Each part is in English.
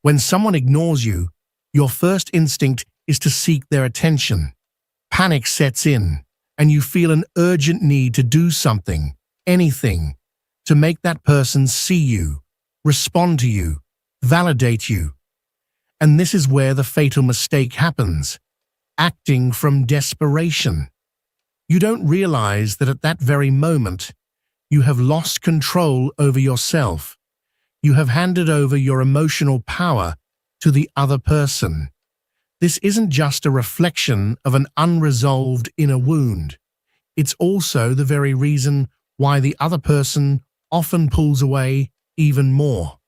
When someone ignores you, your first instinct is to seek their attention. Panic sets in, and you feel an urgent need to do something, anything, to make that person see you, respond to you, validate you. And this is where the fatal mistake happens, acting from desperation. You don't realize that at that very moment, you have lost control over yourself. You have handed over your emotional power to the other person. This isn't just a reflection of an unresolved inner wound. It's also the very reason why the other person often pulls away even more.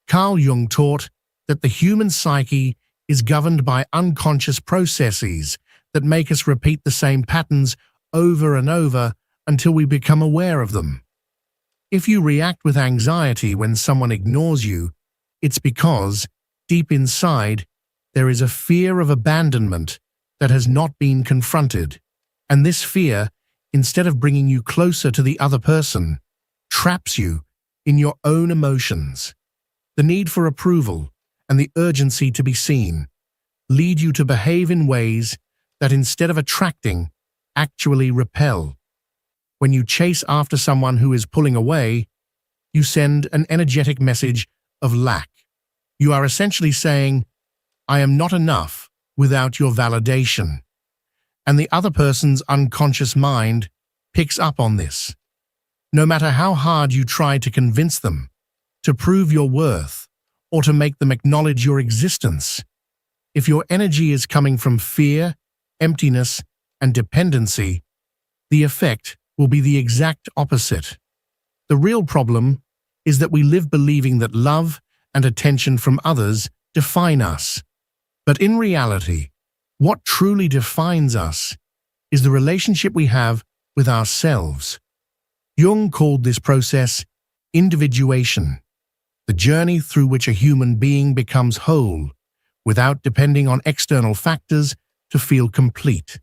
Carl Jung taught that the human psyche is governed by unconscious processes that make us repeat the same patterns over and over until we become aware of them. If you react with anxiety when someone ignores you, it's because, deep inside, there is a fear of abandonment that has not been confronted. And this fear, instead of bringing you closer to the other person, traps you in your own emotions. The need for approval and the urgency to be seen lead you to behave in ways that, instead of attracting, actually repel. When you chase after someone who is pulling away, you send an energetic message of lack. You are essentially saying, "I am not enough without your validation." And the other person's unconscious mind picks up on this. No matter how hard you try to convince them, to prove your worth, or to make them acknowledge your existence, if your energy is coming from fear, emptiness, and dependency, the effect will be the exact opposite. The real problem is that we live believing that love and attention from others define us. But in reality, what truly defines us is the relationship we have with ourselves. Jung called this process individuation, the journey through which a human being becomes whole, without depending on external factors to feel complete.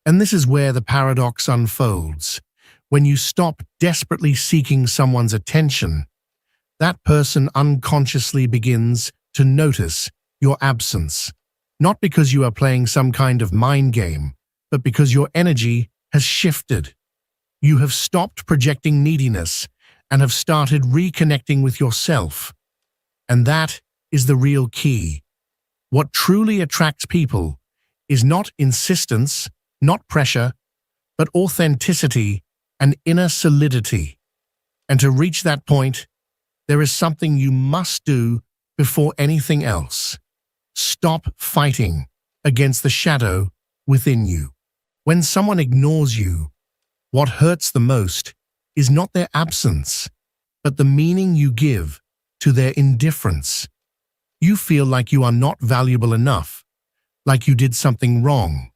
And this is where the paradox unfolds. When you stop desperately seeking someone's attention, that person unconsciously begins to notice your absence, not because you are playing some kind of mind game, but because your energy has shifted. You have stopped projecting neediness and have started reconnecting with yourself. And that is the real key. What truly attracts people is not insistence, not pressure, but authenticity and inner solidity. And to reach that point, there is something you must do before anything else. Stop fighting against the shadow within you. When someone ignores you, what hurts the most is not their absence, but the meaning you give to their indifference. You feel like you are not valuable enough, like you did something wrong,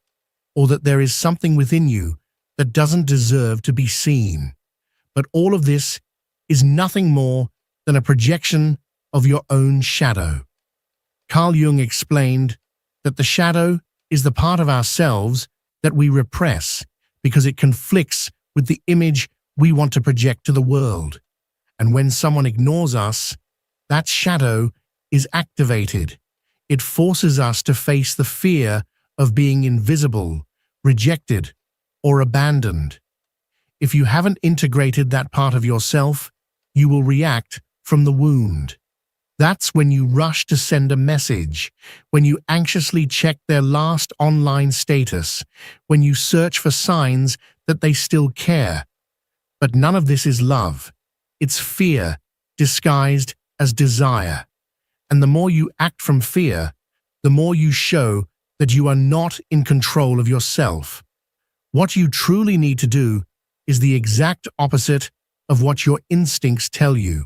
or that there is something within you that doesn't deserve to be seen. But all of this is nothing more than a projection of your own shadow. Carl Jung explained that the shadow is the part of ourselves that we repress because it conflicts with the image we want to project to the world. And when someone ignores us, that shadow is activated. It forces us to face the fear of being invisible, rejected, or abandoned. If you haven't integrated that part of yourself, you will react from the wound. That's when you rush to send a message, when you anxiously check their last online status, when you search for signs that they still care. But none of this is love. It's fear disguised as desire. And the more you act from fear, the more you show that you are not in control of yourself. What you truly need to do is the exact opposite of what your instincts tell you.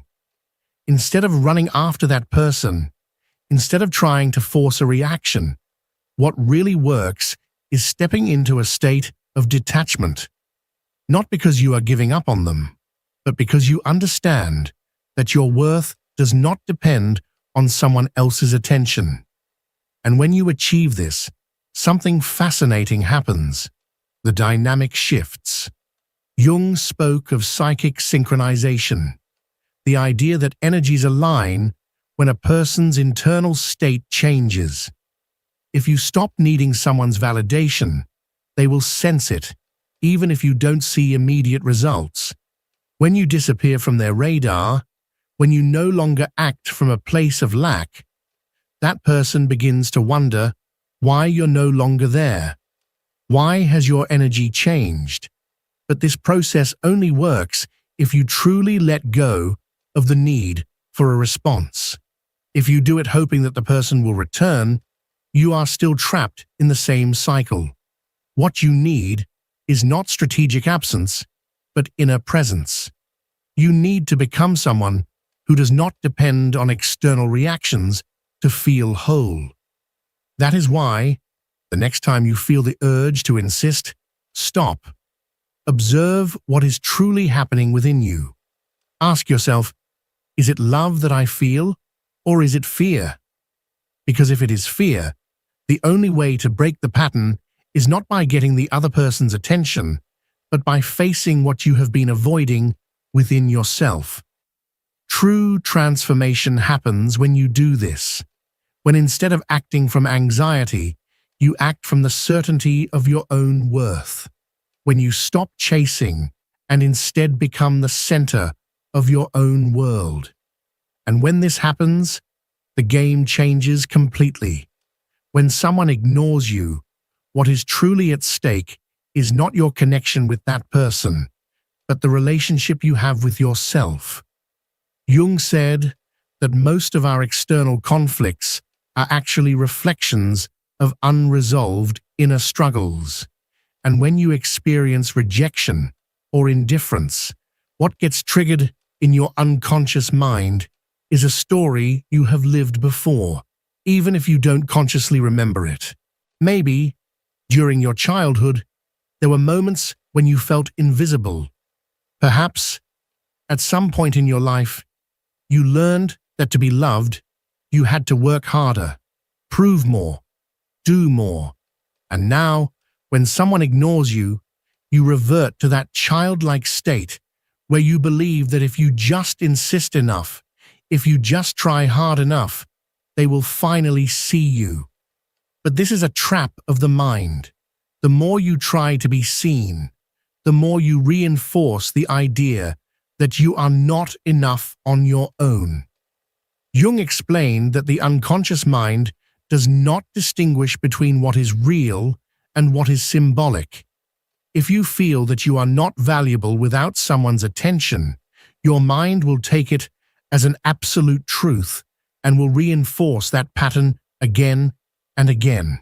Instead of running after that person, instead of trying to force a reaction, what really works is stepping into a state of detachment. Not because you are giving up on them, but because you understand that your worth does not depend on someone else's attention. And when you achieve this, something fascinating happens. The dynamic shifts. Jung spoke of psychic synchronization, the idea that energies align when a person's internal state changes. If you stop needing someone's validation, they will sense it, even if you don't see immediate results. When you disappear from their radar, when you no longer act from a place of lack, that person begins to wonder why you're no longer there. Why has your energy changed? But this process only works if you truly let go of the need for a response. If you do it hoping that the person will return, you are still trapped in the same cycle. What you need is not strategic absence, but inner presence. You need to become someone who does not depend on external reactions to feel whole. That is why, the next time you feel the urge to insist, stop. Observe what is truly happening within you. Ask yourself, is it love that I feel, or is it fear? Because if it is fear, the only way to break the pattern is not by getting the other person's attention, but by facing what you have been avoiding within yourself. True transformation happens when you do this, when instead of acting from anxiety, you act from the certainty of your own worth, when you stop chasing and instead become the center of your own world. And when this happens, the game changes completely. When someone ignores you, what is truly at stake is not your connection with that person, but the relationship you have with yourself. Jung said that most of our external conflicts are actually reflections of unresolved inner struggles. And when you experience rejection or indifference, what gets triggered in your unconscious mind is a story you have lived before, even if you don't consciously remember it. Maybe, during your childhood, there were moments when you felt invisible. Perhaps, at some point in your life, you learned that to be loved, you had to work harder, prove more, do more. And now, when someone ignores you, you revert to that childlike state where you believe that if you just insist enough, if you just try hard enough, they will finally see you. But this is a trap of the mind. The more you try to be seen, the more you reinforce the idea that you are not enough on your own. Jung explained that the unconscious mind does not distinguish between what is real and what is symbolic. If you feel that you are not valuable without someone's attention, your mind will take it as an absolute truth and will reinforce that pattern again and again.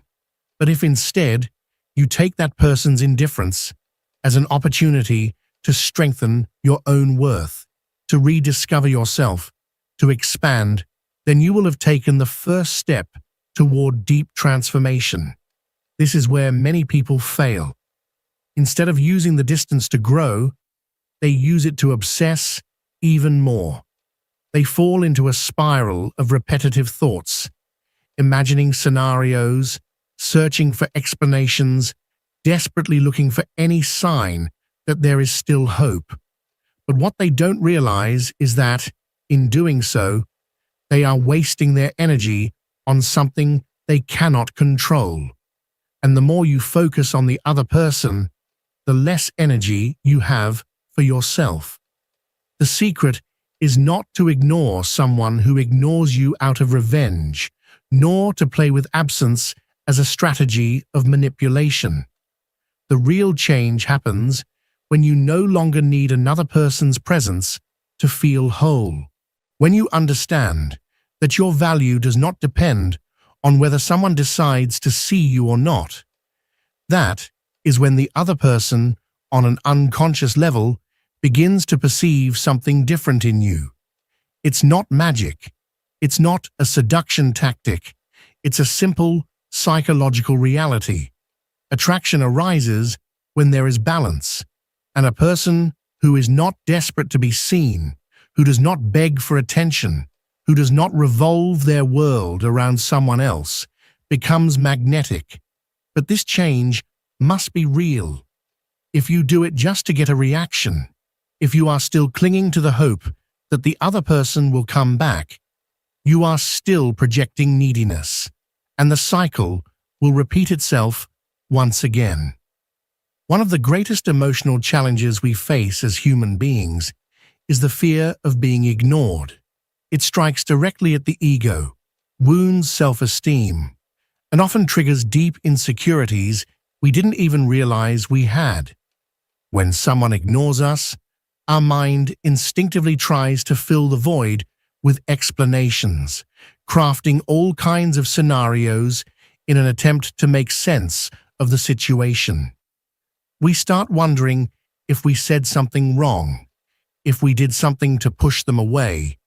But if instead you take that person's indifference as an opportunity to strengthen your own worth, to rediscover yourself, to expand, then you will have taken the first step toward deep transformation. This is where many people fail. Instead of using the distance to grow, they use it to obsess even more. They fall into a spiral of repetitive thoughts, imagining scenarios, searching for explanations, desperately looking for any sign that there is still hope. But what they don't realize is that, in doing so, they are wasting their energy on something they cannot control. And the more you focus on the other person, the less energy you have for yourself. The secret is not to ignore someone who ignores you out of revenge, nor to play with absence as a strategy of manipulation. The real change happens when you no longer need another person's presence to feel whole. When you understand that your value does not depend on whether someone decides to see you or not, that is when the other person, on an unconscious level, begins to perceive something different in you. It's not magic. It's not a seduction tactic. It's a simple psychological reality. Attraction arises when there is balance, and a person who is not desperate to be seen, who does not beg for attention, who does not revolve their world around someone else, becomes magnetic. But this change must be real. If you do it just to get a reaction, if you are still clinging to the hope that the other person will come back, you are still projecting neediness, and the cycle will repeat itself once again. One of the greatest emotional challenges we face as human beings is the fear of being ignored. It strikes directly at the ego, wounds self-esteem, and often triggers deep insecurities we didn't even realize we had. When someone ignores us, our mind instinctively tries to fill the void with explanations, crafting all kinds of scenarios in an attempt to make sense of the situation. We start wondering if we said something wrong, if we did something to push them away,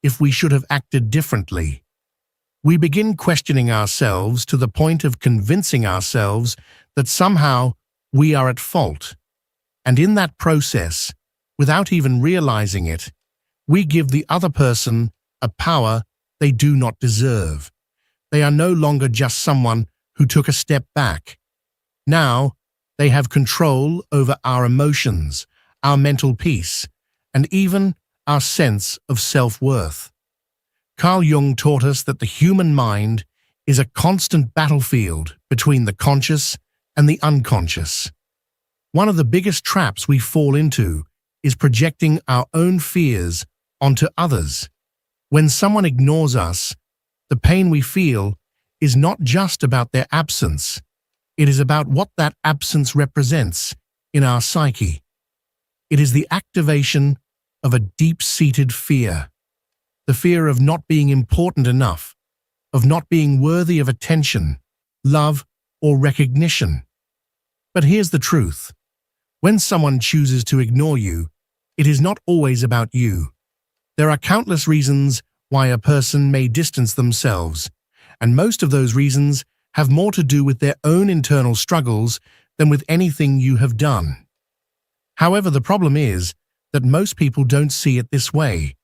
if we should have acted differently. We begin questioning ourselves to the point of convincing ourselves that somehow we are at fault. And in that process, without even realizing it, we give the other person a power they do not deserve. They are no longer just someone who took a step back. Now, they have control over our emotions, our mental peace, and even our sense of self-worth. Carl Jung taught us that the human mind is a constant battlefield between the conscious and the unconscious. One of the biggest traps we fall into is projecting our own fears onto others. When someone ignores us, the pain we feel is not just about their absence. It is about what that absence represents in our psyche. It is the activation of a deep-seated fear. The fear of not being important enough, of not being worthy of attention, love, or recognition. But here's the truth. When someone chooses to ignore you, it is not always about you. There are countless reasons why a person may distance themselves, and most of those reasons have more to do with their own internal struggles than with anything you have done. However, the problem is that most people don't see it this way.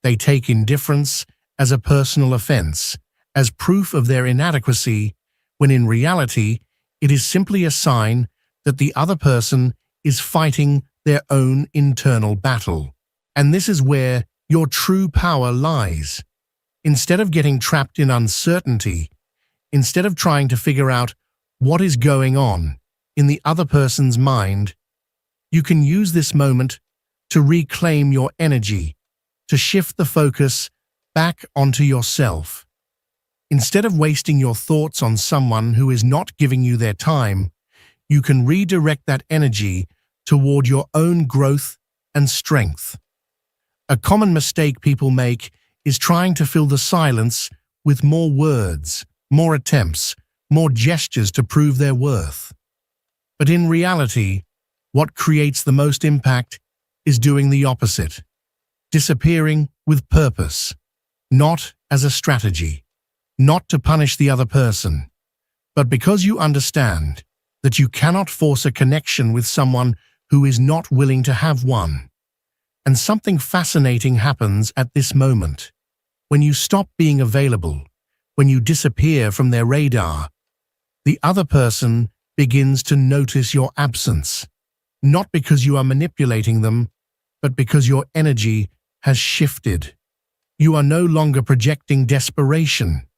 They take indifference as a personal offense, as proof of their inadequacy, when in reality, it is simply a sign that the other person is fighting their own internal battle. And this is where your true power lies. Instead of getting trapped in uncertainty, instead of trying to figure out what is going on in the other person's mind, you can use this moment to reclaim your energy, to shift the focus back onto yourself. Instead of wasting your thoughts on someone who is not giving you their time, you can redirect that energy toward your own growth and strength. A common mistake people make is trying to fill the silence with more words, more attempts, more gestures to prove their worth. But in reality, what creates the most impact is doing the opposite. Disappearing with purpose, not as a strategy, not to punish the other person, but because you understand that you cannot force a connection with someone who is not willing to have one. And something fascinating happens at this moment. When you stop being available, when you disappear from their radar, the other person begins to notice your absence, not because you are manipulating them, but because your energy has shifted. You are no longer projecting desperation.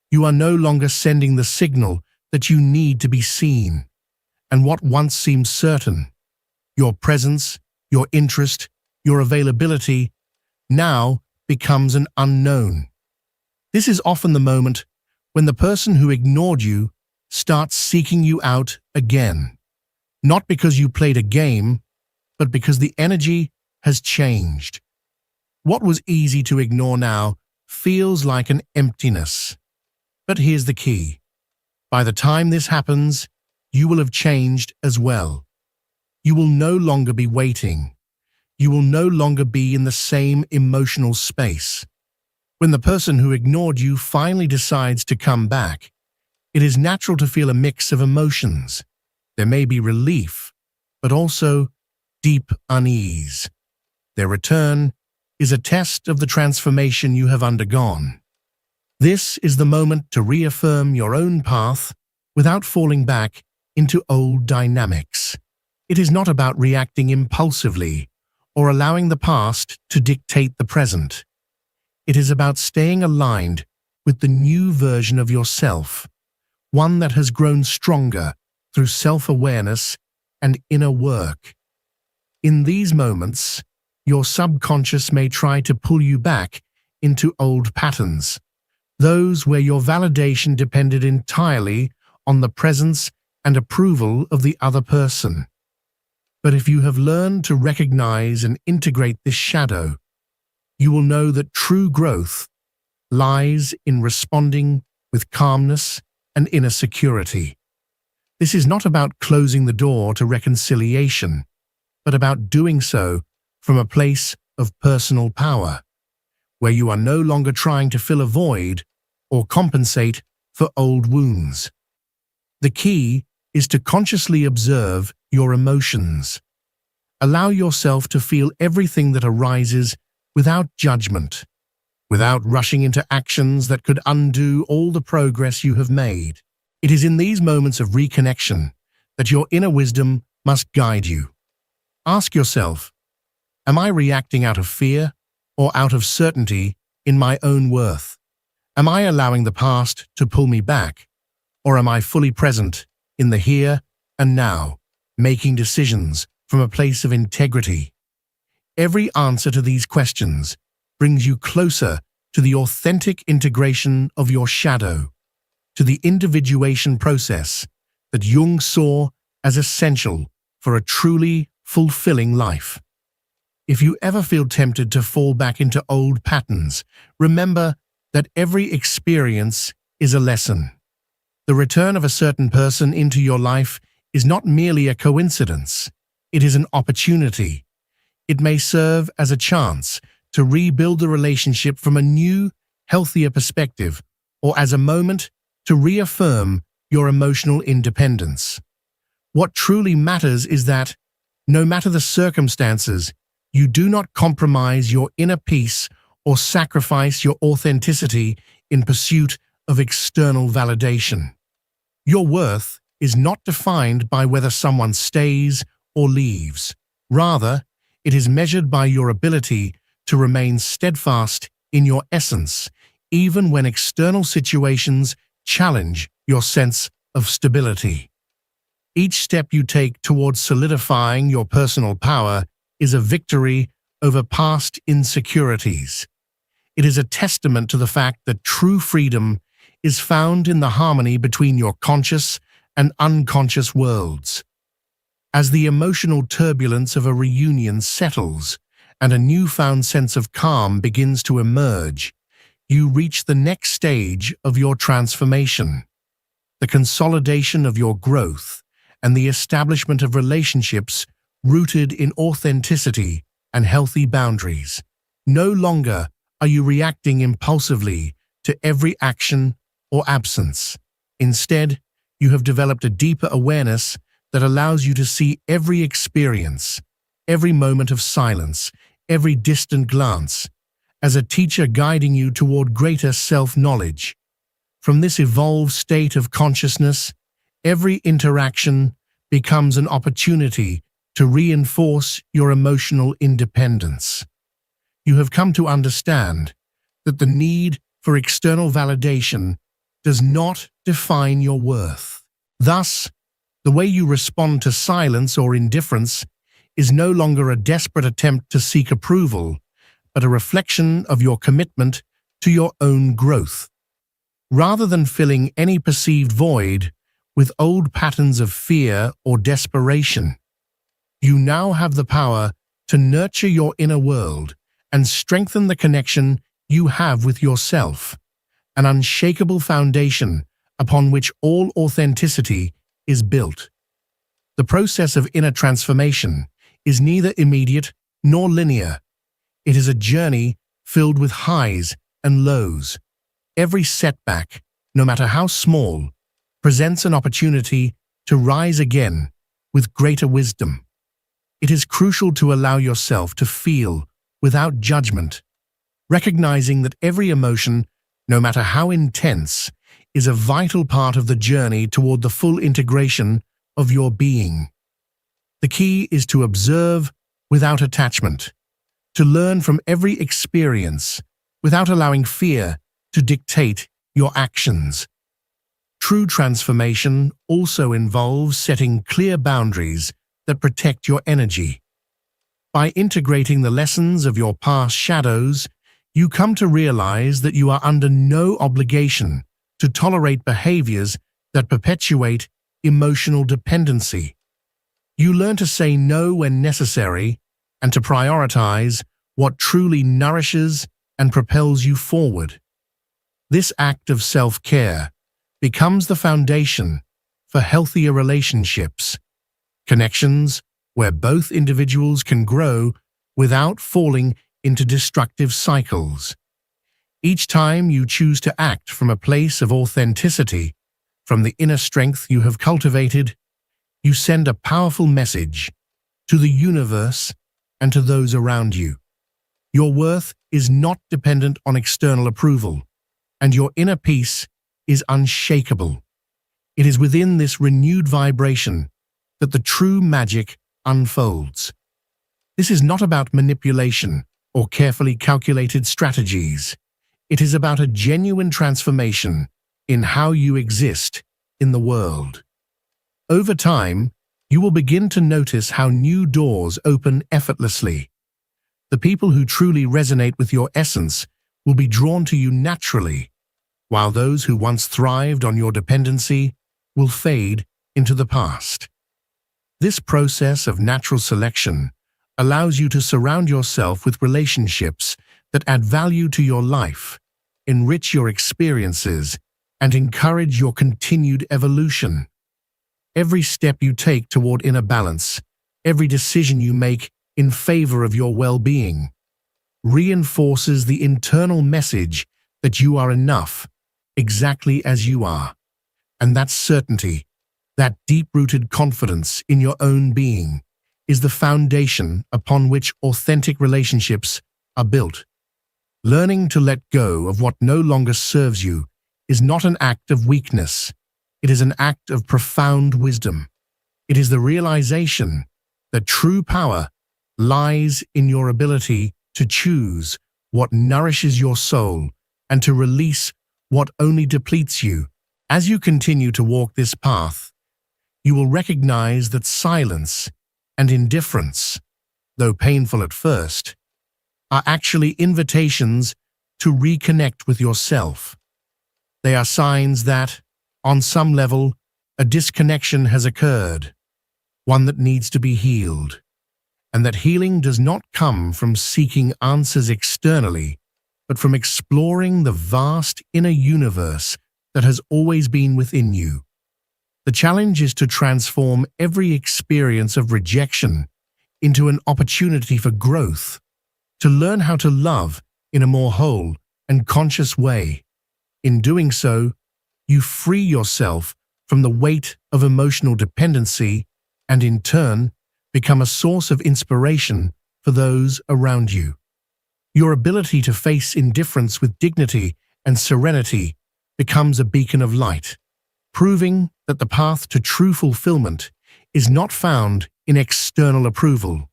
You are no longer sending the signal that you need to be seen. And what once seemed certain, your presence, your interest, your availability, now becomes an unknown. This is often the moment when the person who ignored you starts seeking you out again. Not because you played a game, but because the energy has changed. What was easy to ignore now feels like an emptiness. But here's the key. By the time this happens, you will have changed as well. You will no longer be waiting. You will no longer be in the same emotional space. When the person who ignored you finally decides to come back, it is natural to feel a mix of emotions. There may be relief, but also deep unease. Their return is a test of the transformation you have undergone. This is the moment to reaffirm your own path without falling back into old dynamics. It is not about reacting impulsively or allowing the past to dictate the present. It is about staying aligned with the new version of yourself, one that has grown stronger through self-awareness and inner work. In these moments, your subconscious may try to pull you back into old patterns, those where your validation depended entirely on the presence and approval of the other person. But if you have learned to recognize and integrate this shadow, you will know that true growth lies in responding with calmness and inner security. This is not about closing the door to reconciliation, but about doing so from a place of personal power, where you are no longer trying to fill a void or compensate for old wounds. The key is to consciously observe your emotions. Allow yourself to feel everything that arises without judgment, without rushing into actions that could undo all the progress you have made. It is in these moments of reconnection that your inner wisdom must guide you. Ask yourself, am I reacting out of fear or out of certainty in my own worth? Am I allowing the past to pull me back, or am I fully present in the here and now, making decisions from a place of integrity? Every answer to these questions brings you closer to the authentic integration of your shadow, to the individuation process that Jung saw as essential for a truly fulfilling life. If you ever feel tempted to fall back into old patterns, remember that every experience is a lesson. The return of a certain person into your life is not merely a coincidence. It is an opportunity. It may serve as a chance to rebuild the relationship from a new, healthier perspective, or as a moment to reaffirm your emotional independence. What truly matters is that, no matter the circumstances, you do not compromise your inner peace or sacrifice your authenticity in pursuit of external validation. Your worth is not defined by whether someone stays or leaves. Rather, it is measured by your ability to remain steadfast in your essence, even when external situations challenge your sense of stability. Each step you take towards solidifying your personal power is a victory over past insecurities. It is a testament to the fact that true freedom is found in the harmony between your conscious and unconscious worlds. As the emotional turbulence of a reunion settles and a newfound sense of calm begins to emerge, you reach the next stage of your transformation, the consolidation of your growth and the establishment of relationships rooted in authenticity and healthy boundaries. No longer are you reacting impulsively to every action or absence. Instead, you have developed a deeper awareness that allows you to see every experience, every moment of silence, every distant glance, as a teacher guiding you toward greater self-knowledge. From this evolved state of consciousness, every interaction becomes an opportunity to reinforce your emotional independence. You have come to understand that the need for external validation does not define your worth. Thus, the way you respond to silence or indifference is no longer a desperate attempt to seek approval, but a reflection of your commitment to your own growth. Rather than filling any perceived void with old patterns of fear or desperation, you now have the power to nurture your inner world and strengthen the connection you have with yourself, an unshakable foundation upon which all authenticity is built. The process of inner transformation is neither immediate nor linear. It is a journey filled with highs and lows. Every setback, no matter how small, presents an opportunity to rise again with greater wisdom. It is crucial to allow yourself to feel without judgment, recognizing that every emotion, no matter how intense, is a vital part of the journey toward the full integration of your being. The key is to observe without attachment, to learn from every experience, without allowing fear to dictate your actions. True transformation also involves setting clear boundaries that protect your energy. By integrating the lessons of your past shadows, you come to realize that you are under no obligation to tolerate behaviors that perpetuate emotional dependency. You learn to say no when necessary and to prioritize what truly nourishes and propels you forward. This act of self-care becomes the foundation for healthier relationships, connections where both individuals can grow without falling into destructive cycles. Each time you choose to act from a place of authenticity, from the inner strength you have cultivated, you send a powerful message to the universe and to those around you. Your worth is not dependent on external approval, and your inner peace is unshakable. It is within this renewed vibration that the true magic unfolds. This is not about manipulation or carefully calculated strategies. It is about a genuine transformation in how you exist in the world. Over time, you will begin to notice how new doors open effortlessly. The people who truly resonate with your essence will be drawn to you naturally, while those who once thrived on your dependency will fade into the past. This process of natural selection allows you to surround yourself with relationships that add value to your life, enrich your experiences, and encourage your continued evolution. Every step you take toward inner balance, every decision you make in favor of your well-being, reinforces the internal message that you are enough, exactly as you are. And that certainty, that deep-rooted confidence in your own being, is the foundation upon which authentic relationships are built. Learning to let go of what no longer serves you is not an act of weakness. It is an act of profound wisdom. It is the realization that true power lies in your ability to choose what nourishes your soul and to release what only depletes you. As you continue to walk this path, you will recognize that silence and indifference, though painful at first, are actually invitations to reconnect with yourself. They are signs that, on some level, a disconnection has occurred, one that needs to be healed, and that healing does not come from seeking answers externally, but from exploring the vast inner universe that has always been within you. The challenge is to transform every experience of rejection into an opportunity for growth, to learn how to love in a more whole and conscious way. In doing so, you free yourself from the weight of emotional dependency and, in turn, become a source of inspiration for those around you. Your ability to face indifference with dignity and serenity becomes a beacon of light, proving that the path to true fulfillment is not found in external approval,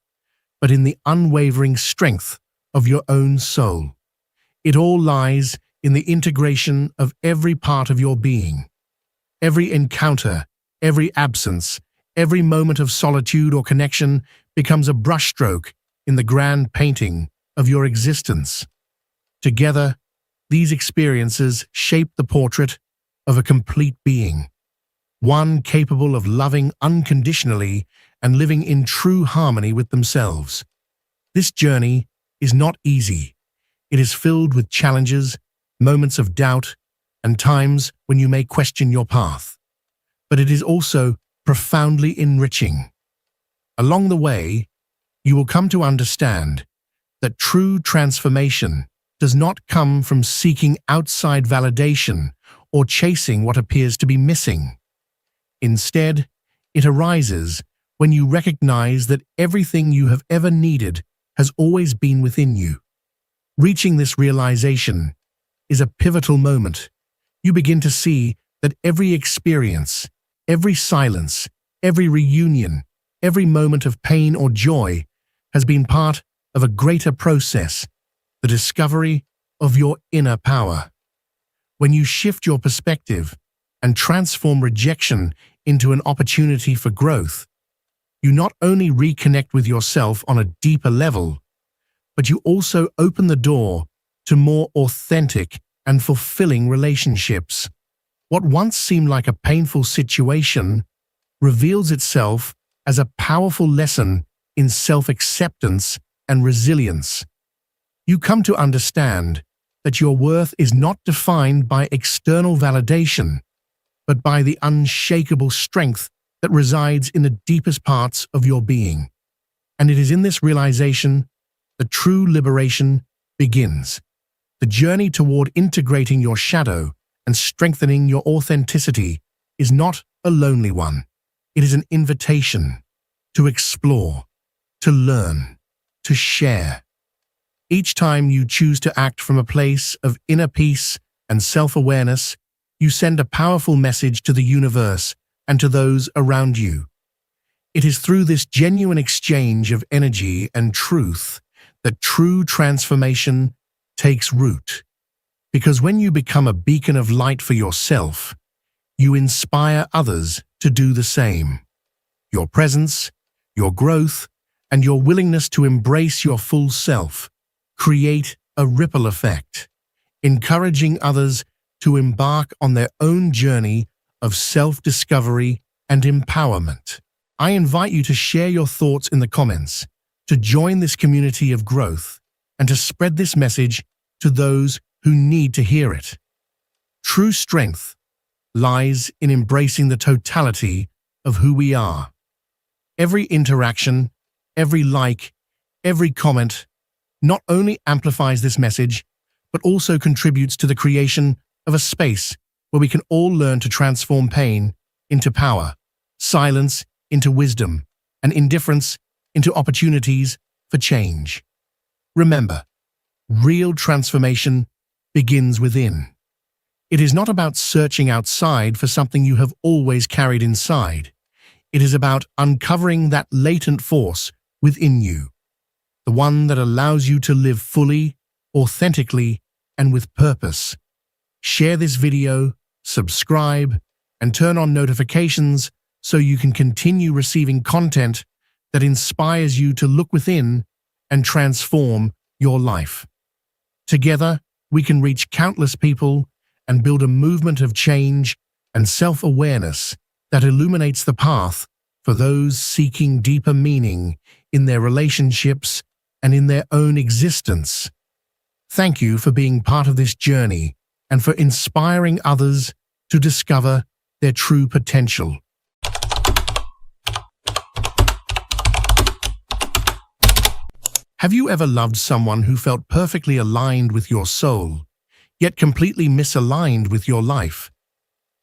but in the unwavering strength of your own soul. It all lies in the integration of every part of your being. Every encounter, every absence, every moment of solitude or connection becomes a brushstroke in the grand painting of your existence. Together, these experiences shape the portrait of a complete being, one capable of loving unconditionally and living in true harmony with themselves. This journey is not easy. It is filled with challenges, moments of doubt, and times when you may question your path. But it is also profoundly enriching. Along the way, you will come to understand that true transformation does not come from seeking outside validation or chasing what appears to be missing. Instead, it arises when you recognize that everything you have ever needed has always been within you. Reaching this realization is a pivotal moment. You begin to see that every experience, every silence, every reunion, every moment of pain or joy has been part of a greater process, the discovery of your inner power. When you shift your perspective and transform rejection into an opportunity for growth, you not only reconnect with yourself on a deeper level, but you also open the door to more authentic and fulfilling relationships. What once seemed like a painful situation reveals itself as a powerful lesson in self-acceptance and resilience. You come to understand that your worth is not defined by external validation, but by the unshakable strength that resides in the deepest parts of your being. And it is in this realization that true liberation begins. The journey toward integrating your shadow and strengthening your authenticity is not a lonely one. It is an invitation to explore, to learn, to share. Each time you choose to act from a place of inner peace and self-awareness, you send a powerful message to the universe and to those around you. It is through this genuine exchange of energy and truth that true transformation takes root. Because when you become a beacon of light for yourself, you inspire others to do the same. Your presence, your growth, and your willingness to embrace your full self create a ripple effect, encouraging others to embark on their own journey of self-discovery and empowerment. I invite you to share your thoughts in the comments, to join this community of growth, and to spread this message to those who need to hear it. True strength lies in embracing the totality of who we are. Every interaction, every like, every comment not only amplifies this message, but also contributes to the creation of a space where we can all learn to transform pain into power, silence into wisdom, and indifference into opportunities for change. Remember, real transformation begins within. It is not about searching outside for something you have always carried inside. It is about uncovering that latent force within you, the one that allows you to live fully, authentically, and with purpose. Share this video, subscribe, and turn on notifications so you can continue receiving content that inspires you to look within and transform your life. Together, we can reach countless people and build a movement of change and self-awareness that illuminates the path for those seeking deeper meaning in their relationships and in their own existence. Thank you for being part of this journey and for inspiring others to discover their true potential. Have you ever loved someone who felt perfectly aligned with your soul, yet completely misaligned with your life?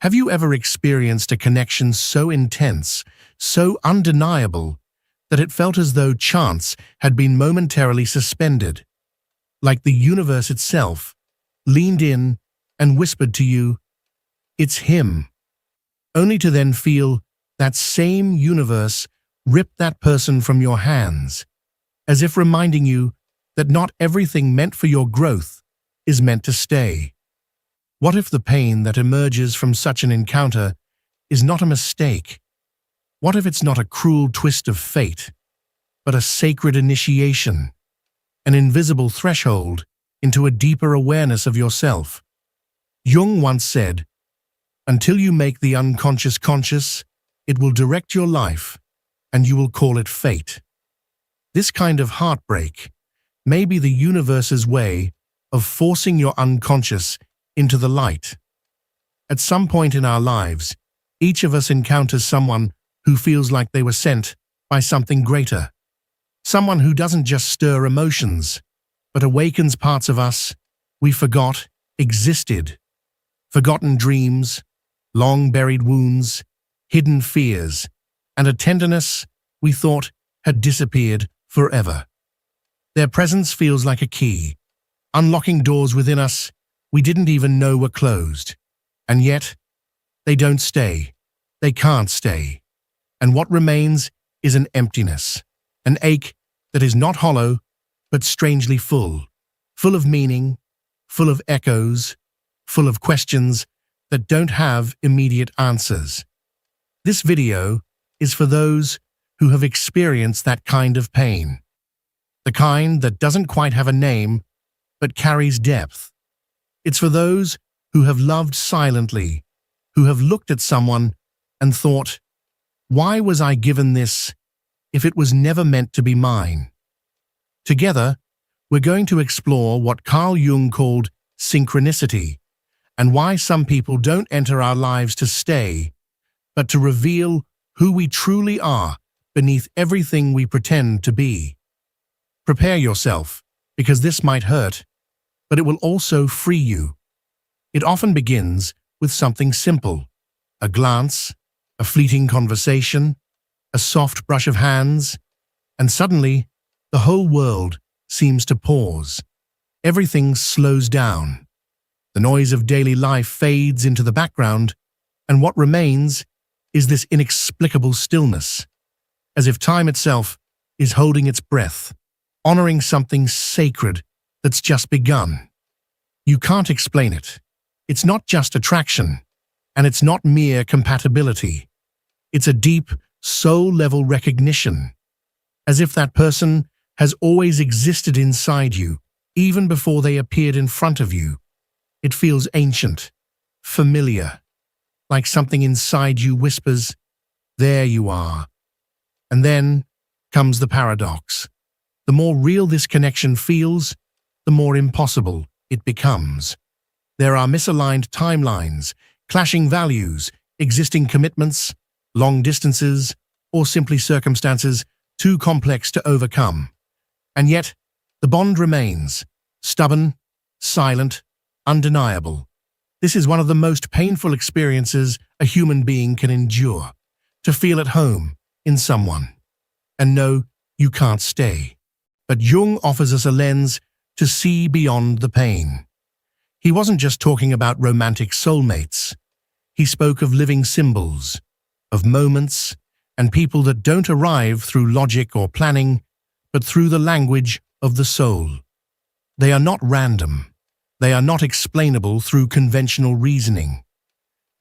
Have you ever experienced a connection so intense, so undeniable, that it felt as though chance had been momentarily suspended, like the universe itself leaned in and whispered to you, "It's him," only to then feel that same universe rip that person from your hands, as if reminding you that not everything meant for your growth is meant to stay? What if the pain that emerges from such an encounter is not a mistake? What if it's not a cruel twist of fate, but a sacred initiation, an invisible threshold into a deeper awareness of yourself? Jung once said, "Until you make the unconscious conscious, it will direct your life, and you will call it fate." This kind of heartbreak may be the universe's way of forcing your unconscious into the light. At some point in our lives, each of us encounters someone who feels like they were sent by something greater. Someone who doesn't just stir emotions, but awakens parts of us we forgot existed. Forgotten dreams, long-buried wounds, hidden fears, and a tenderness we thought had disappeared forever. Their presence feels like a key, unlocking doors within us we didn't even know were closed. And yet, they don't stay. They can't stay. And what remains is an emptiness, an ache that is not hollow, but strangely full of meaning, full of echoes, full of questions that don't have immediate answers. This video is for those who have experienced that kind of pain. The kind that doesn't quite have a name, but carries depth. It's for those who have loved silently, who have looked at someone and thought, why was I given this if it was never meant to be mine? Together, we're going to explore what Carl Jung called synchronicity, and why some people don't enter our lives to stay, but to reveal who we truly are beneath everything we pretend to be. Prepare yourself, because this might hurt, but it will also free you. It often begins with something simple: a glance, a fleeting conversation, a soft brush of hands, and suddenly the whole world seems to pause. Everything slows down. The noise of daily life fades into the background, and what remains is this inexplicable stillness, as if time itself is holding its breath, honoring something sacred that's just begun. You can't explain it. It's not just attraction, and it's not mere compatibility. It's a deep, soul-level recognition, as if that person has always existed inside you, even before they appeared in front of you. It feels ancient, familiar, like something inside you whispers, "There you are." And then comes the paradox. The more real this connection feels, the more impossible it becomes. There are misaligned timelines, clashing values, existing commitments, long distances, or simply circumstances too complex to overcome. And yet, the bond remains, stubborn, silent, undeniable. This is one of the most painful experiences a human being can endure, to feel at home in someone, and know you can't stay. But Jung offers us a lens to see beyond the pain. He wasn't just talking about romantic soulmates. He spoke of living symbols, of moments and people that don't arrive through logic or planning, but through the language of the soul. They are not random. They are not explainable through conventional reasoning.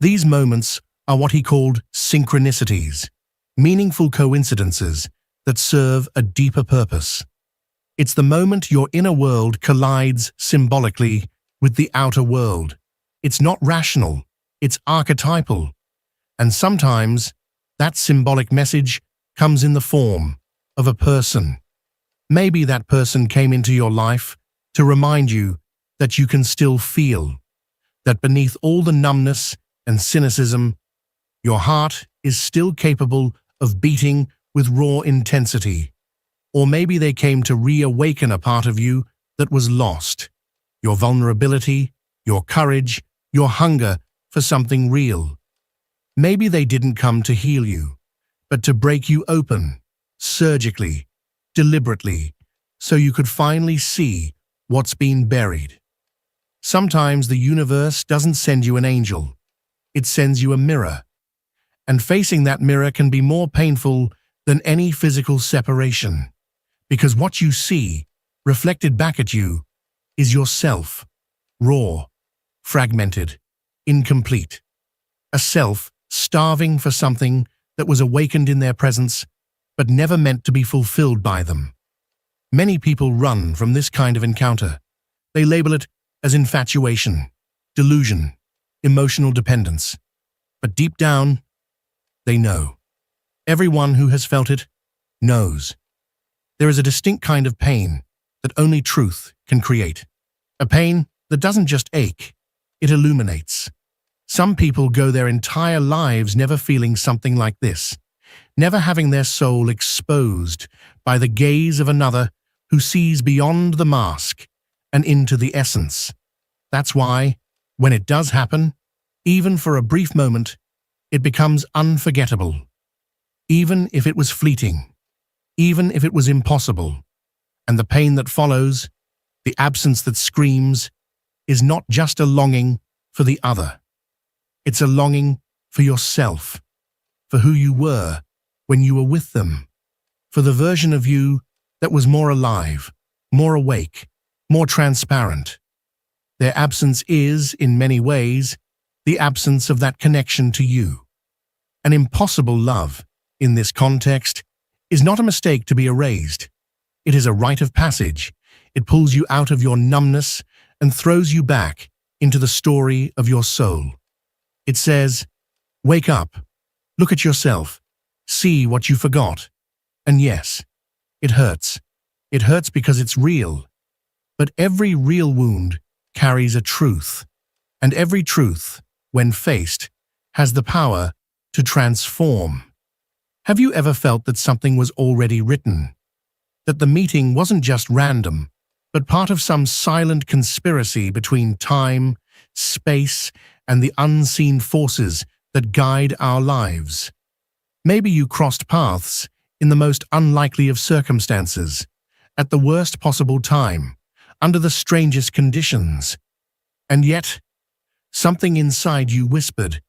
These moments are what he called synchronicities, meaningful coincidences that serve a deeper purpose. It's the moment your inner world collides symbolically with the outer world. It's not rational, it's archetypal. And sometimes that symbolic message comes in the form of a person. Maybe that person came into your life to remind you that you can still feel, that beneath all the numbness and cynicism, your heart is still capable of beating with raw intensity. Or maybe they came to reawaken a part of you that was lost. Your vulnerability, your courage, your hunger for something real. Maybe they didn't come to heal you, but to break you open, surgically, deliberately, so you could finally see what's been buried. Sometimes the universe doesn't send you an angel. It sends you a mirror. And facing that mirror can be more painful than any physical separation. Because what you see, reflected back at you, is yourself, raw, fragmented, incomplete. A self starving for something that was awakened in their presence, but never meant to be fulfilled by them. Many people run from this kind of encounter. They label it as infatuation, delusion, emotional dependence. But deep down, they know. Everyone who has felt it knows. There is a distinct kind of pain that only truth can create. A pain that doesn't just ache, it illuminates. Some people go their entire lives never feeling something like this, never having their soul exposed by the gaze of another who sees beyond the mask and into the essence. That's why, when it does happen, even for a brief moment, it becomes unforgettable. Even if it was fleeting, even if it was impossible, and the pain that follows, the absence that screams, is not just a longing for the other. It's a longing for yourself, for who you were when you were with them, for the version of you that was more alive, more awake, more transparent. Their absence is, in many ways, the absence of that connection to you. An impossible love, in this context, is not a mistake to be erased. It is a rite of passage. It pulls you out of your numbness and throws you back into the story of your soul. It says, wake up, look at yourself, see what you forgot. And yes, it hurts. It hurts because it's real. But every real wound carries a truth. And every truth, when faced, has the power to transform. Have you ever felt that something was already written? That the meeting wasn't just random, but part of some silent conspiracy between time, space, and the unseen forces that guide our lives? Maybe you crossed paths in the most unlikely of circumstances, at the worst possible time, under the strangest conditions. And yet, something inside you whispered,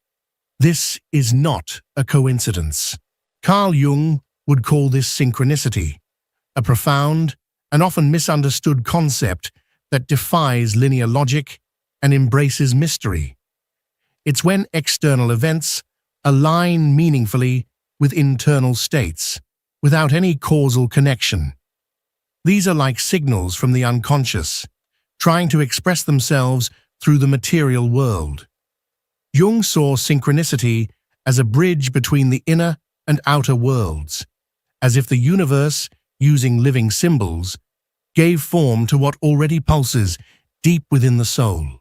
this is not a coincidence. Carl Jung would call this synchronicity, a profound and often misunderstood concept that defies linear logic and embraces mystery. It's when external events align meaningfully with internal states, without any causal connection. These are like signals from the unconscious, trying to express themselves through the material world. Jung saw synchronicity as a bridge between the inner and outer worlds, as if the universe, using living symbols, gave form to what already pulses deep within the soul.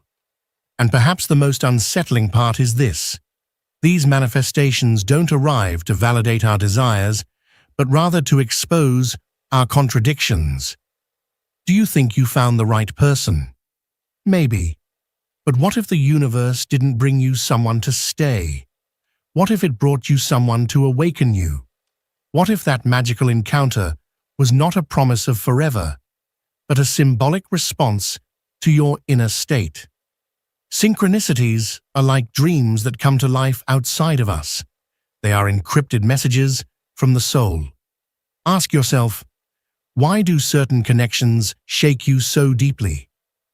And perhaps the most unsettling part is this: these manifestations don't arrive to validate our desires, but rather to expose our contradictions. Do you think you found the right person? Maybe. But what if the universe didn't bring you someone to stay? What if it brought you someone to awaken you? What if that magical encounter was not a promise of forever, but a symbolic response to your inner state? Synchronicities are like dreams that come to life outside of us. They are encrypted messages from the soul. Ask yourself, why do certain connections shake you so deeply?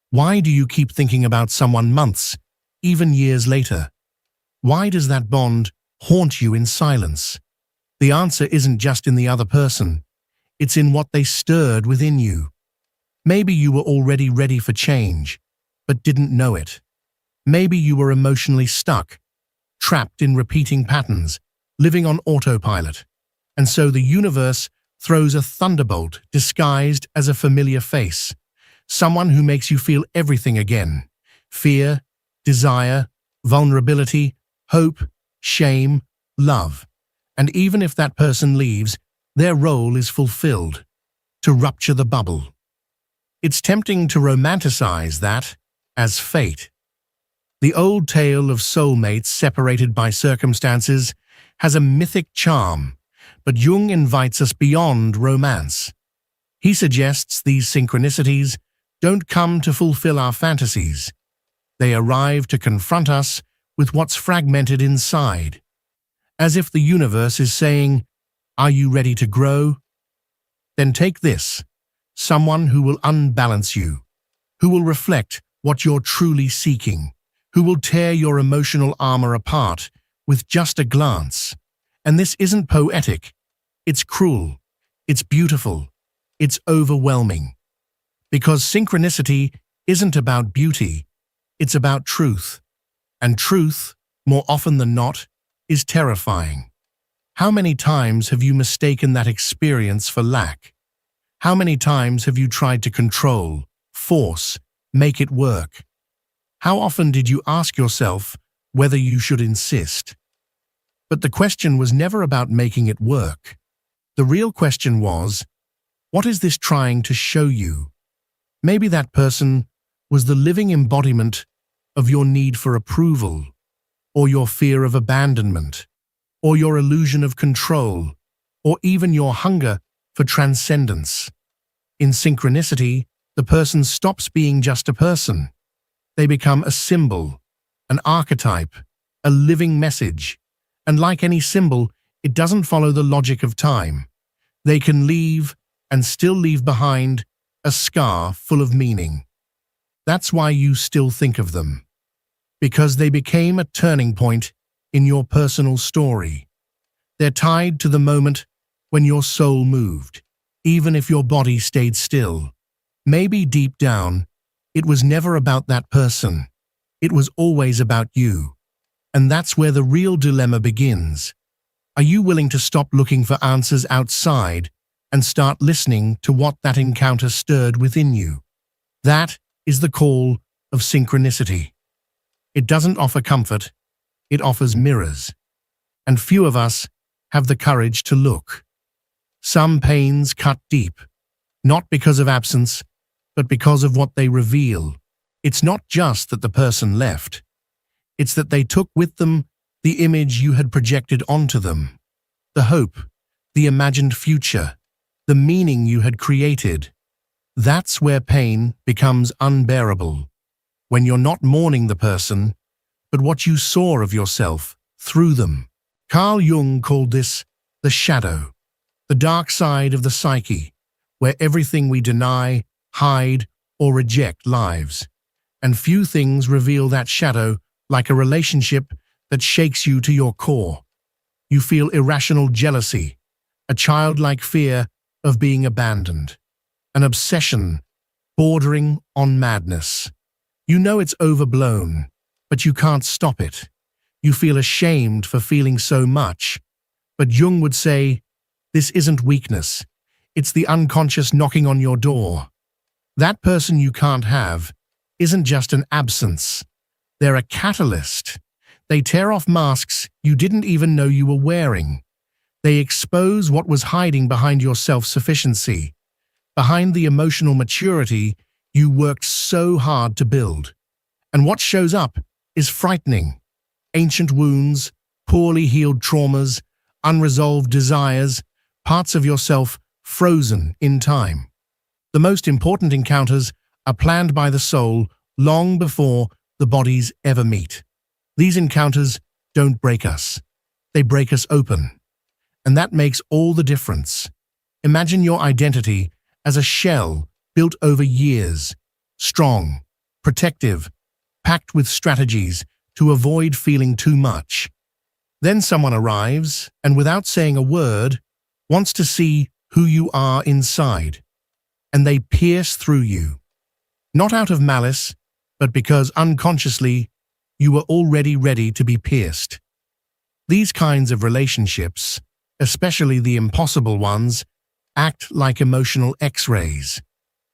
Why do you keep thinking about someone months, even years later? Why does that bond haunt you in silence? The answer isn't just in the other person. It's in what they stirred within you. Maybe you were already ready for change, but didn't know it. Maybe you were emotionally stuck, trapped in repeating patterns, living on autopilot. And so the universe throws a thunderbolt disguised as a familiar face, someone who makes you feel everything again: fear, desire, vulnerability, hope, shame, love. And even if that person leaves, their role is fulfilled: to rupture the bubble. It's tempting to romanticize that as fate. The old tale of soulmates separated by circumstances has a mythic charm, but Jung invites us beyond romance. He suggests these synchronicities don't come to fulfill our fantasies. They arrive to confront us with what's fragmented inside, as if the universe is saying, are you ready to grow? Then take this: someone who will unbalance you, who will reflect what you're truly seeking, who will tear your emotional armor apart with just a glance. And this isn't poetic. It's cruel. It's beautiful. It's overwhelming. Because synchronicity isn't about beauty. It's about truth. And truth, more often than not, is terrifying. How many times have you mistaken that experience for lack? How many times have you tried to control, force, make it work? How often did you ask yourself whether you should insist? But the question was never about making it work. The real question was, what is this trying to show you? Maybe that person was the living embodiment of your need for approval, or your fear of abandonment, or your illusion of control, or even your hunger for transcendence. In synchronicity, the person stops being just a person. They become a symbol, an archetype, a living message. And like any symbol, it doesn't follow the logic of time. They can leave and still leave behind a scar full of meaning. That's why you still think of them. Because they became a turning point in your personal story. They're tied to the moment when your soul moved, even if your body stayed still. Maybe deep down, it was never about that person. It was always about you. And that's where the real dilemma begins. Are you willing to stop looking for answers outside and start listening to what that encounter stirred within you? That is the call of synchronicity. It doesn't offer comfort, it offers mirrors. And few of us have the courage to look. Some pains cut deep, not because of absence, but because of what they reveal. It's not just that the person left. It's that they took with them the image you had projected onto them, the hope, the imagined future, the meaning you had created. That's where pain becomes unbearable, when you're not mourning the person, but what you saw of yourself through them. Carl Jung called this the shadow, the dark side of the psyche, where everything we deny, hide, or reject lives. And few things reveal that shadow like a relationship that shakes you to your core. You feel irrational jealousy, a childlike fear of being abandoned, an obsession bordering on madness. You know it's overblown, but you can't stop it. You feel ashamed for feeling so much. But Jung would say, this isn't weakness. It's the unconscious knocking on your door. That person you can't have isn't just an absence. They're a catalyst. They tear off masks you didn't even know you were wearing. They expose what was hiding behind your self-sufficiency, behind the emotional maturity you worked so hard to build. And what shows up is frightening. Ancient wounds, poorly healed traumas, unresolved desires, parts of yourself frozen in time. The most important encounters are planned by the soul long before the bodies ever meet. These encounters don't break us. They break us open. And that makes all the difference. Imagine your identity as a shell built over years, strong, protective, packed with strategies to avoid feeling too much. Then someone arrives and, without saying a word, wants to see who you are inside. And they pierce through you. Not out of malice, but because unconsciously you were already ready to be pierced. These kinds of relationships, especially the impossible ones, act like emotional X-rays.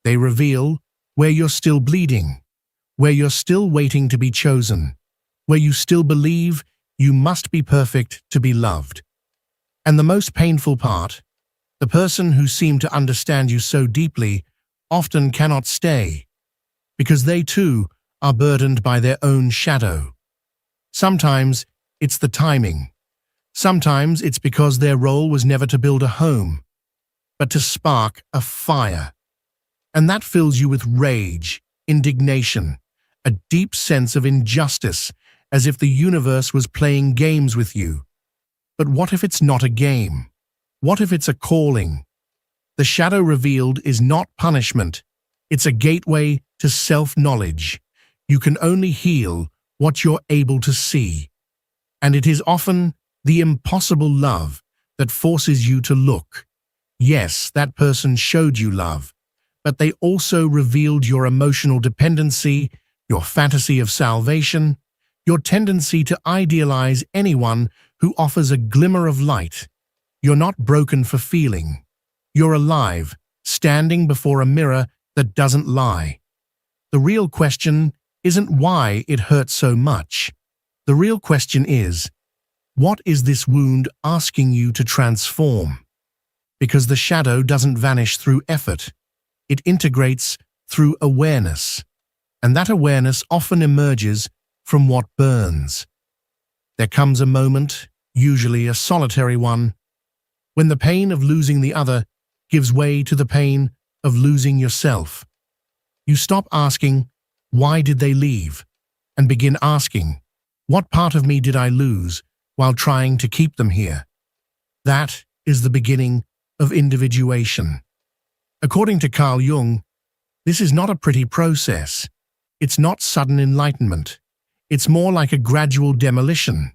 They reveal where you're still bleeding, where you're still waiting to be chosen, where you still believe you must be perfect to be loved. And the most painful part, the person who seemed to understand you so deeply often cannot stay, because they too are burdened by their own shadow. Sometimes it's the timing. Sometimes it's because their role was never to build a home, but to spark a fire. And that fills you with rage, indignation, a deep sense of injustice, as if the universe was playing games with you. But what if it's not a game? What if it's a calling? The shadow revealed is not punishment. It's a gateway to self-knowledge. You can only heal what you're able to see. And it is often the impossible love that forces you to look. Yes, that person showed you love, but they also revealed your emotional dependency, your fantasy of salvation, your tendency to idealize anyone who offers a glimmer of light. You're not broken for feeling. You're alive, standing before a mirror that doesn't lie. The real question isn't why it hurts so much. The real question is, what is this wound asking you to transform? Because the shadow doesn't vanish through effort. It integrates through awareness. And that awareness often emerges from what burns. There comes a moment, usually a solitary one, when the pain of losing the other gives way to the pain of losing yourself. You stop asking, why did they leave? And begin asking, what part of me did I lose while trying to keep them here? That is the beginning of individuation. According to Carl Jung, this is not a pretty process. It's not sudden enlightenment. It's more like a gradual demolition,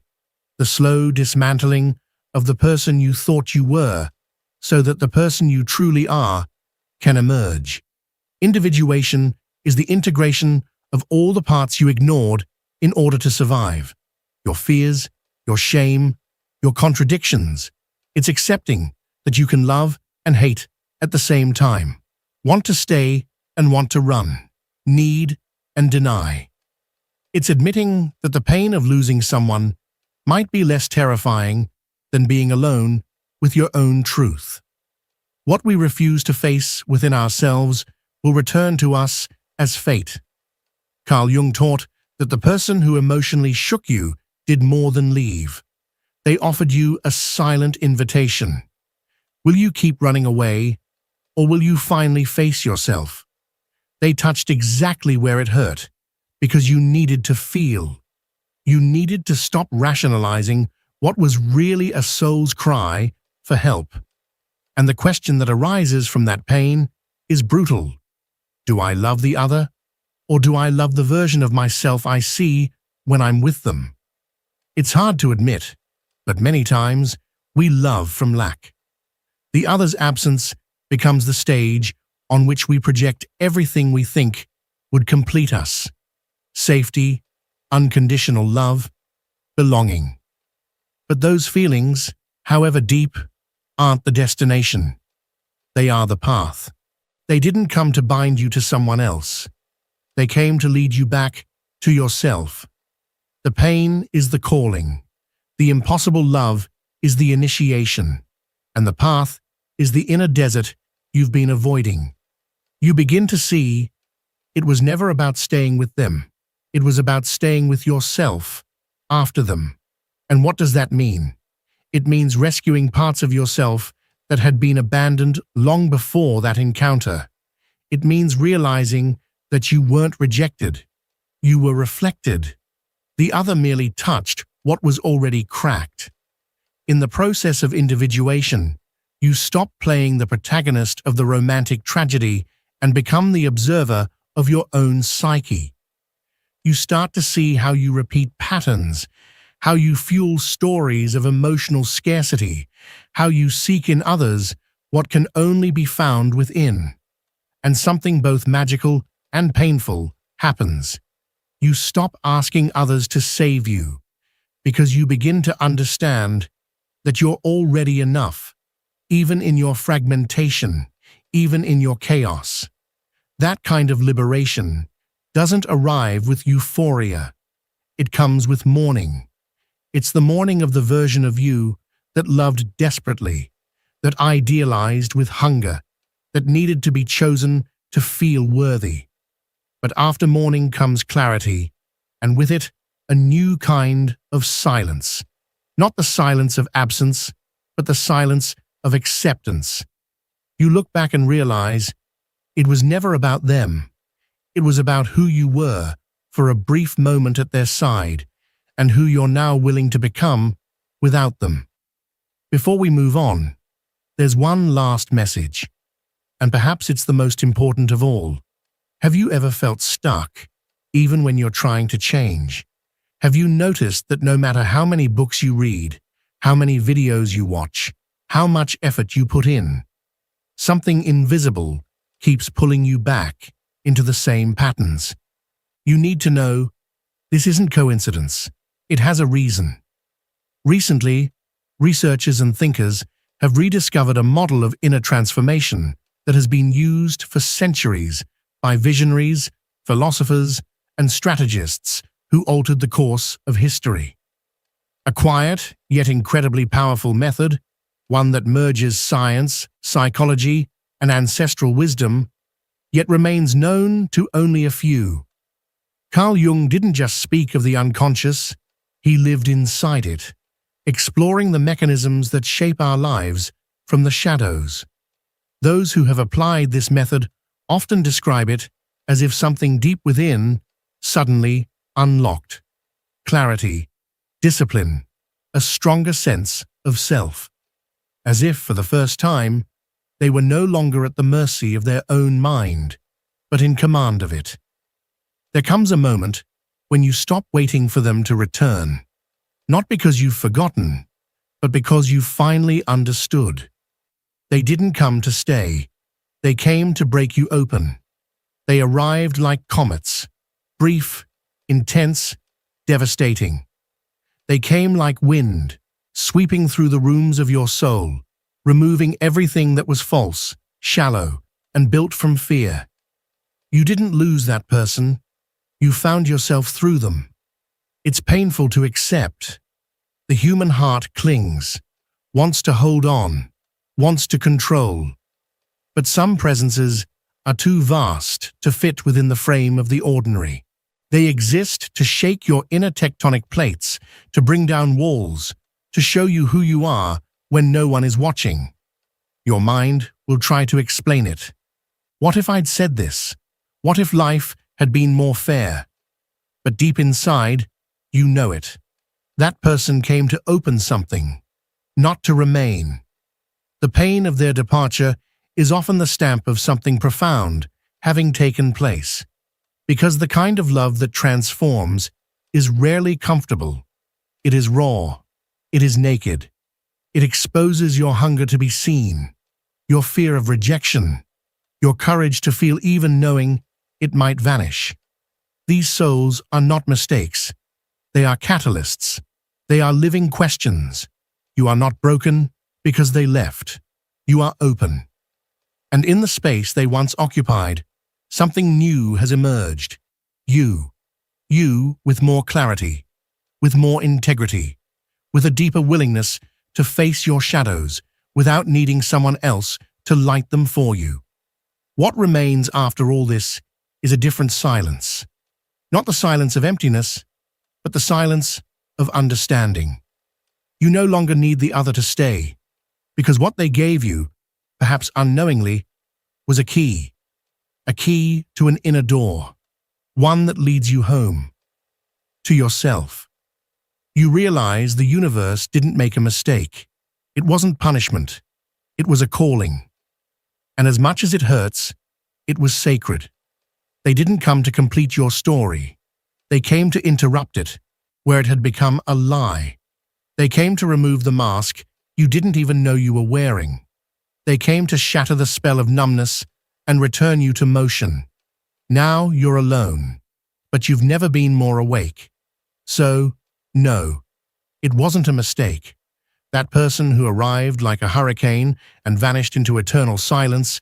the slow dismantling of the person you thought you were, so that the person you truly are can emerge. Individuation is the integration of all the parts you ignored in order to survive. Your fears, your shame, your contradictions. It's accepting that you can love and hate at the same time, want to stay and want to run, need and deny. It's admitting that the pain of losing someone might be less terrifying than being alone with your own truth. What we refuse to face within ourselves will return to us as fate. Carl Jung taught that the person who emotionally shook you did more than leave. They offered you a silent invitation. Will you keep running away, or will you finally face yourself? They touched exactly where it hurt, because you needed to feel. You needed to stop rationalizing what was really a soul's cry for help. And the question that arises from that pain is brutal. Do I love the other, or do I love the version of myself I see when I'm with them? It's hard to admit, but many times we love from lack. The other's absence becomes the stage on which we project everything we think would complete us. Safety, unconditional love, belonging. But those feelings, however deep, aren't the destination. They are the path. They didn't come to bind you to someone else. They came to lead you back to yourself. The pain is the calling. The impossible love is the initiation. And the path is the inner desert you've been avoiding. You begin to see it was never about staying with them. It was about staying with yourself after them. And what does that mean? It means rescuing parts of yourself that had been abandoned long before that encounter. It means realizing that you weren't rejected. You were reflected. The other merely touched what was already cracked. In the process of individuation, you stop playing the protagonist of the romantic tragedy and become the observer of your own psyche. You start to see how you repeat patterns, how you fuel stories of emotional scarcity, how you seek in others what can only be found within. And something both magical and painful happens. You stop asking others to save you, because you begin to understand that you're already enough, even in your fragmentation, even in your chaos. That kind of liberation doesn't arrive with euphoria. It comes with mourning. It's the mourning of the version of you that loved desperately, that idealized with hunger, that needed to be chosen to feel worthy. But after mourning comes clarity, and with it, a new kind of silence. Not the silence of absence, but the silence of acceptance. You look back and realize it was never about them. It was about who you were for a brief moment at their side, and who you're now willing to become without them. Before we move on, there's one last message, and perhaps it's the most important of all. Have you ever felt stuck, even when you're trying to change? Have you noticed that no matter how many books you read, how many videos you watch, how much effort you put in, something invisible keeps pulling you back into the same patterns? You need to know this isn't coincidence. It has a reason. Recently, researchers and thinkers have rediscovered a model of inner transformation that has been used for centuries by visionaries, philosophers, and strategists who altered the course of history. A quiet, yet incredibly powerful method, one that merges science, psychology, and ancestral wisdom, yet remains known to only a few. Carl Jung didn't just speak of the unconscious, he lived inside it, exploring the mechanisms that shape our lives from the shadows. Those who have applied this method often describe it as if something deep within suddenly unlocked. Clarity, discipline, a stronger sense of self. As if, for the first time, they were no longer at the mercy of their own mind, but in command of it. There comes a moment when you stop waiting for them to return, not because you've forgotten, but because you finally understood. They didn't come to stay. They came to break you open. They arrived like comets, brief, intense, devastating. They came like wind, sweeping through the rooms of your soul, removing everything that was false, shallow, and built from fear. You didn't lose that person. You found yourself through them. It's painful to accept. The human heart clings, wants to hold on, wants to control. But some presences are too vast to fit within the frame of the ordinary. They exist to shake your inner tectonic plates, to bring down walls, to show you who you are when no one is watching. Your mind will try to explain it. What if I'd said this? What if life had been more fair? But deep inside, you know it. That person came to open something, not to remain. The pain of their departure is often the stamp of something profound having taken place, because the kind of love that transforms is rarely comfortable. It is raw. It is naked. It exposes your hunger to be seen, your fear of rejection, your courage to feel even knowing it might vanish. These souls are not mistakes. They are catalysts. They are living questions. You are not broken because they left. You are open. And in the space they once occupied, something new has emerged. You with more clarity, with more integrity, with a deeper willingness to face your shadows without needing someone else to light them for you. What remains after all this is a different silence. Not the silence of emptiness, but the silence of understanding. You no longer need the other to stay, because what they gave you, perhaps unknowingly, was a key to an inner door, one that leads you home, to yourself. You realize the universe didn't make a mistake. It wasn't punishment. It was a calling. And as much as it hurts, it was sacred. They didn't come to complete your story. They came to interrupt it, where it had become a lie. They came to remove the mask you didn't even know you were wearing. They came to shatter the spell of numbness and return you to motion. Now you're alone, but you've never been more awake. So, no, it wasn't a mistake. That person who arrived like a hurricane and vanished into eternal silence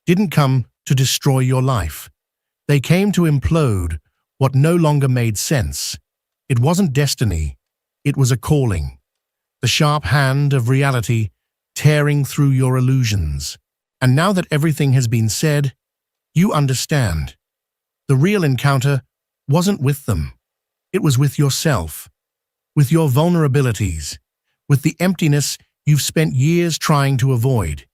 didn't come to destroy your life. They came to implode what no longer made sense. It wasn't destiny. It was a calling. The sharp hand of reality tearing through your illusions. And now that everything has been said, you understand. The real encounter wasn't with them. It was with yourself, with your vulnerabilities, with the emptiness you've spent years trying to avoid,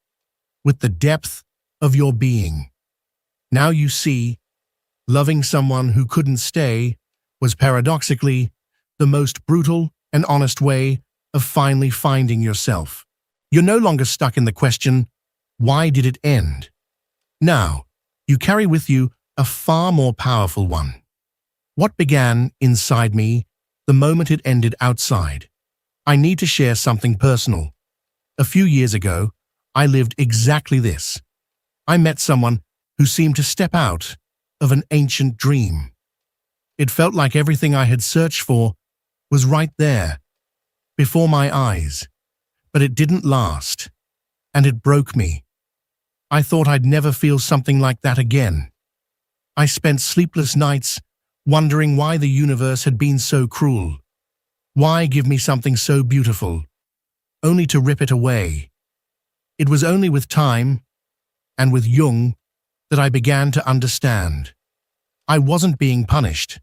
with the depth of your being. Now you see, loving someone who couldn't stay was paradoxically the most brutal and honest way of finally finding yourself. You're no longer stuck in the question, why did it end? Now, you carry with you a far more powerful one. What began inside me the moment it ended outside? I need to share something personal. A few years ago, I lived exactly this. I met someone who seemed to step out of an ancient dream. It felt like everything I had searched for was right there, before my eyes. But it didn't last, and it broke me. I thought I'd never feel something like that again. I spent sleepless nights wondering why the universe had been so cruel. Why give me something so beautiful, only to rip it away? It was only with time, and with Jung, that I began to understand. I wasn't being punished.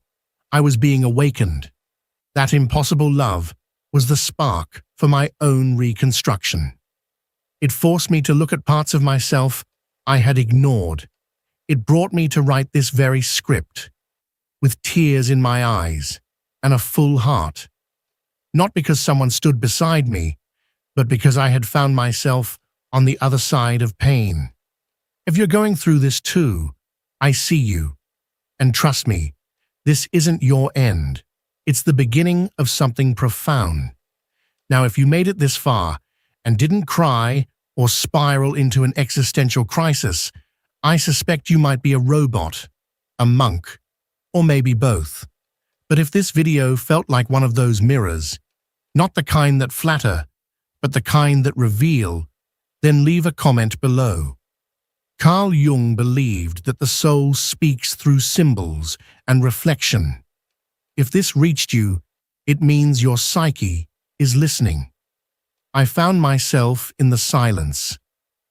I was being awakened. That impossible love was the spark for my own reconstruction. It forced me to look at parts of myself I had ignored. It brought me to write this very script, with tears in my eyes and a full heart. Not because someone stood beside me, but because I had found myself on the other side of pain. If you're going through this too, I see you. And trust me, This isn't your end. It's the beginning of something profound. Now, if you made it this far and didn't cry or spiral into an existential crisis, I suspect you might be a robot, a monk, or maybe both. But if this video felt like one of those mirrors, not the kind that flatter, but the kind that reveal, then leave a comment below. Carl Jung believed that the soul speaks through symbols and reflection. If this reached you, it means your psyche is listening. I found myself in the silence.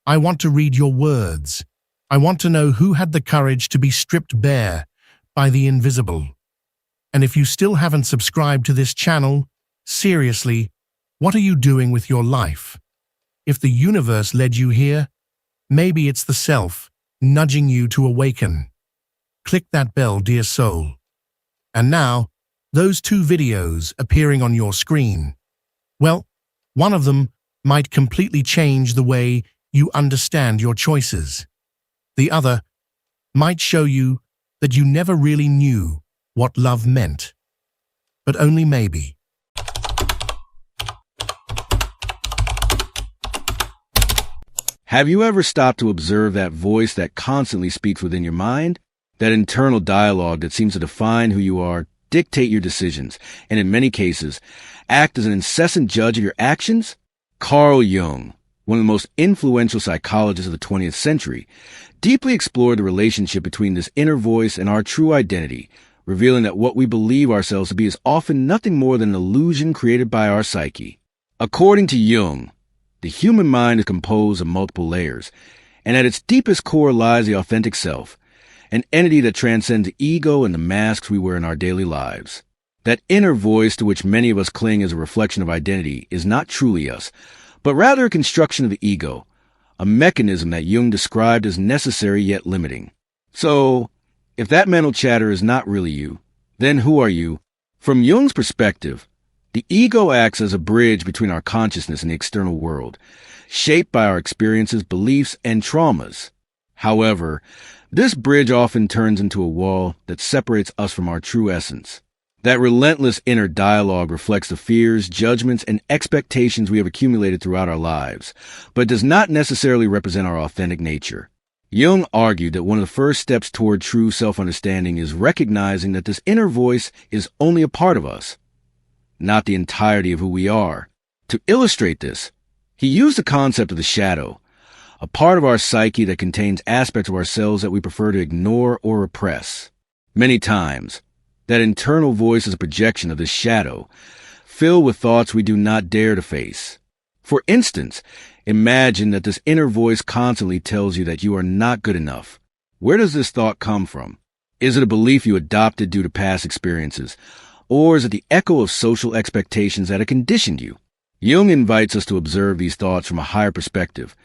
I want to read your words. I want to know who had the courage to be stripped bare by the invisible. And if you still haven't subscribed to this channel, seriously, what are you doing with your life? If the universe led you here, maybe it's the self nudging you to awaken. Click that bell, dear soul. And now, those 2 videos appearing on your screen. Well, one of them might completely change the way you understand your choices. The other might show you that you never really knew what love meant. But only maybe. Have you ever stopped to observe that voice that constantly speaks within your mind? That internal dialogue that seems to define who you are, dictate your decisions, and in many cases, act as an incessant judge of your actions? Carl Jung, one of the most influential psychologists of the 20th century, deeply explored the relationship between this inner voice and our true identity, revealing that what we believe ourselves to be is often nothing more than an illusion created by our psyche. According to Jung, the human mind is composed of multiple layers, and at its deepest core lies the authentic self, an entity that transcends the ego and the masks we wear in our daily lives. That inner voice to which many of us cling as a reflection of identity is not truly us, but rather a construction of the ego, a mechanism that Jung described as necessary yet limiting. So, if that mental chatter is not really you, then who are you? From Jung's perspective, the ego acts as a bridge between our consciousness and the external world, shaped by our experiences, beliefs, and traumas. However, this bridge often turns into a wall that separates us from our true essence. That relentless inner dialogue reflects the fears, judgments, and expectations we have accumulated throughout our lives, but does not necessarily represent our authentic nature. Jung argued that one of the first steps toward true self-understanding is recognizing that this inner voice is only a part of us, not the entirety of who we are. To illustrate this, he used the concept of the shadow, a part of our psyche that contains aspects of ourselves that we prefer to ignore or repress. Many times, that internal voice is a projection of this shadow, filled with thoughts we do not dare to face. For instance, imagine that this inner voice constantly tells you that you are not good enough. Where does this thought come from? Is it a belief you adopted due to past experiences? Or is it the echo of social expectations that have conditioned you? Jung invites us to observe these thoughts from a higher perspective,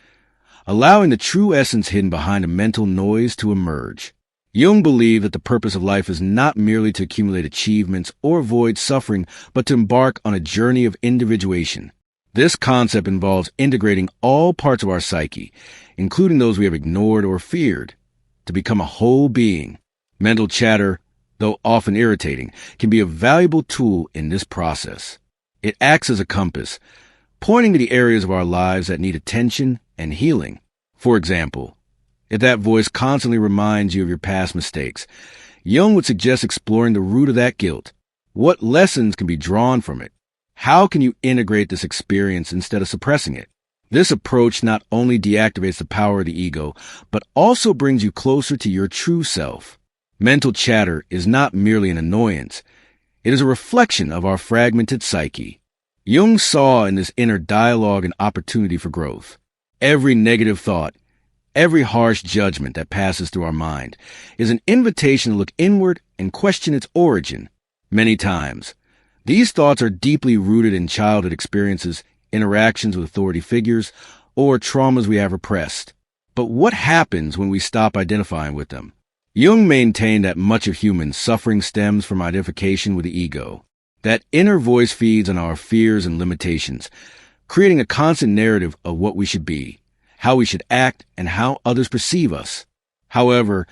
allowing the true essence hidden behind a mental noise to emerge. Jung believed that the purpose of life is not merely to accumulate achievements or avoid suffering, but to embark on a journey of individuation. This concept involves integrating all parts of our psyche, including those we have ignored or feared, to become a whole being. Mental chatter, though often irritating, can be a valuable tool in this process. It acts as a compass, pointing to the areas of our lives that need attention and healing. For example, if that voice constantly reminds you of your past mistakes, Jung would suggest exploring the root of that guilt. What lessons can be drawn from it? How can you integrate this experience instead of suppressing it? This approach not only deactivates the power of the ego, but also brings you closer to your true self. Mental chatter is not merely an annoyance. It is a reflection of our fragmented psyche. Jung saw in this inner dialogue an opportunity for growth. Every negative thought, every harsh judgment that passes through our mind is an invitation to look inward and question its origin. Many times, these thoughts are deeply rooted in childhood experiences, interactions with authority figures, or traumas we have repressed. But what happens when we stop identifying with them? Jung maintained that much of human suffering stems from identification with the ego. That inner voice feeds on our fears and limitations, creating a constant narrative of what we should be, how we should act, and how others perceive us. However,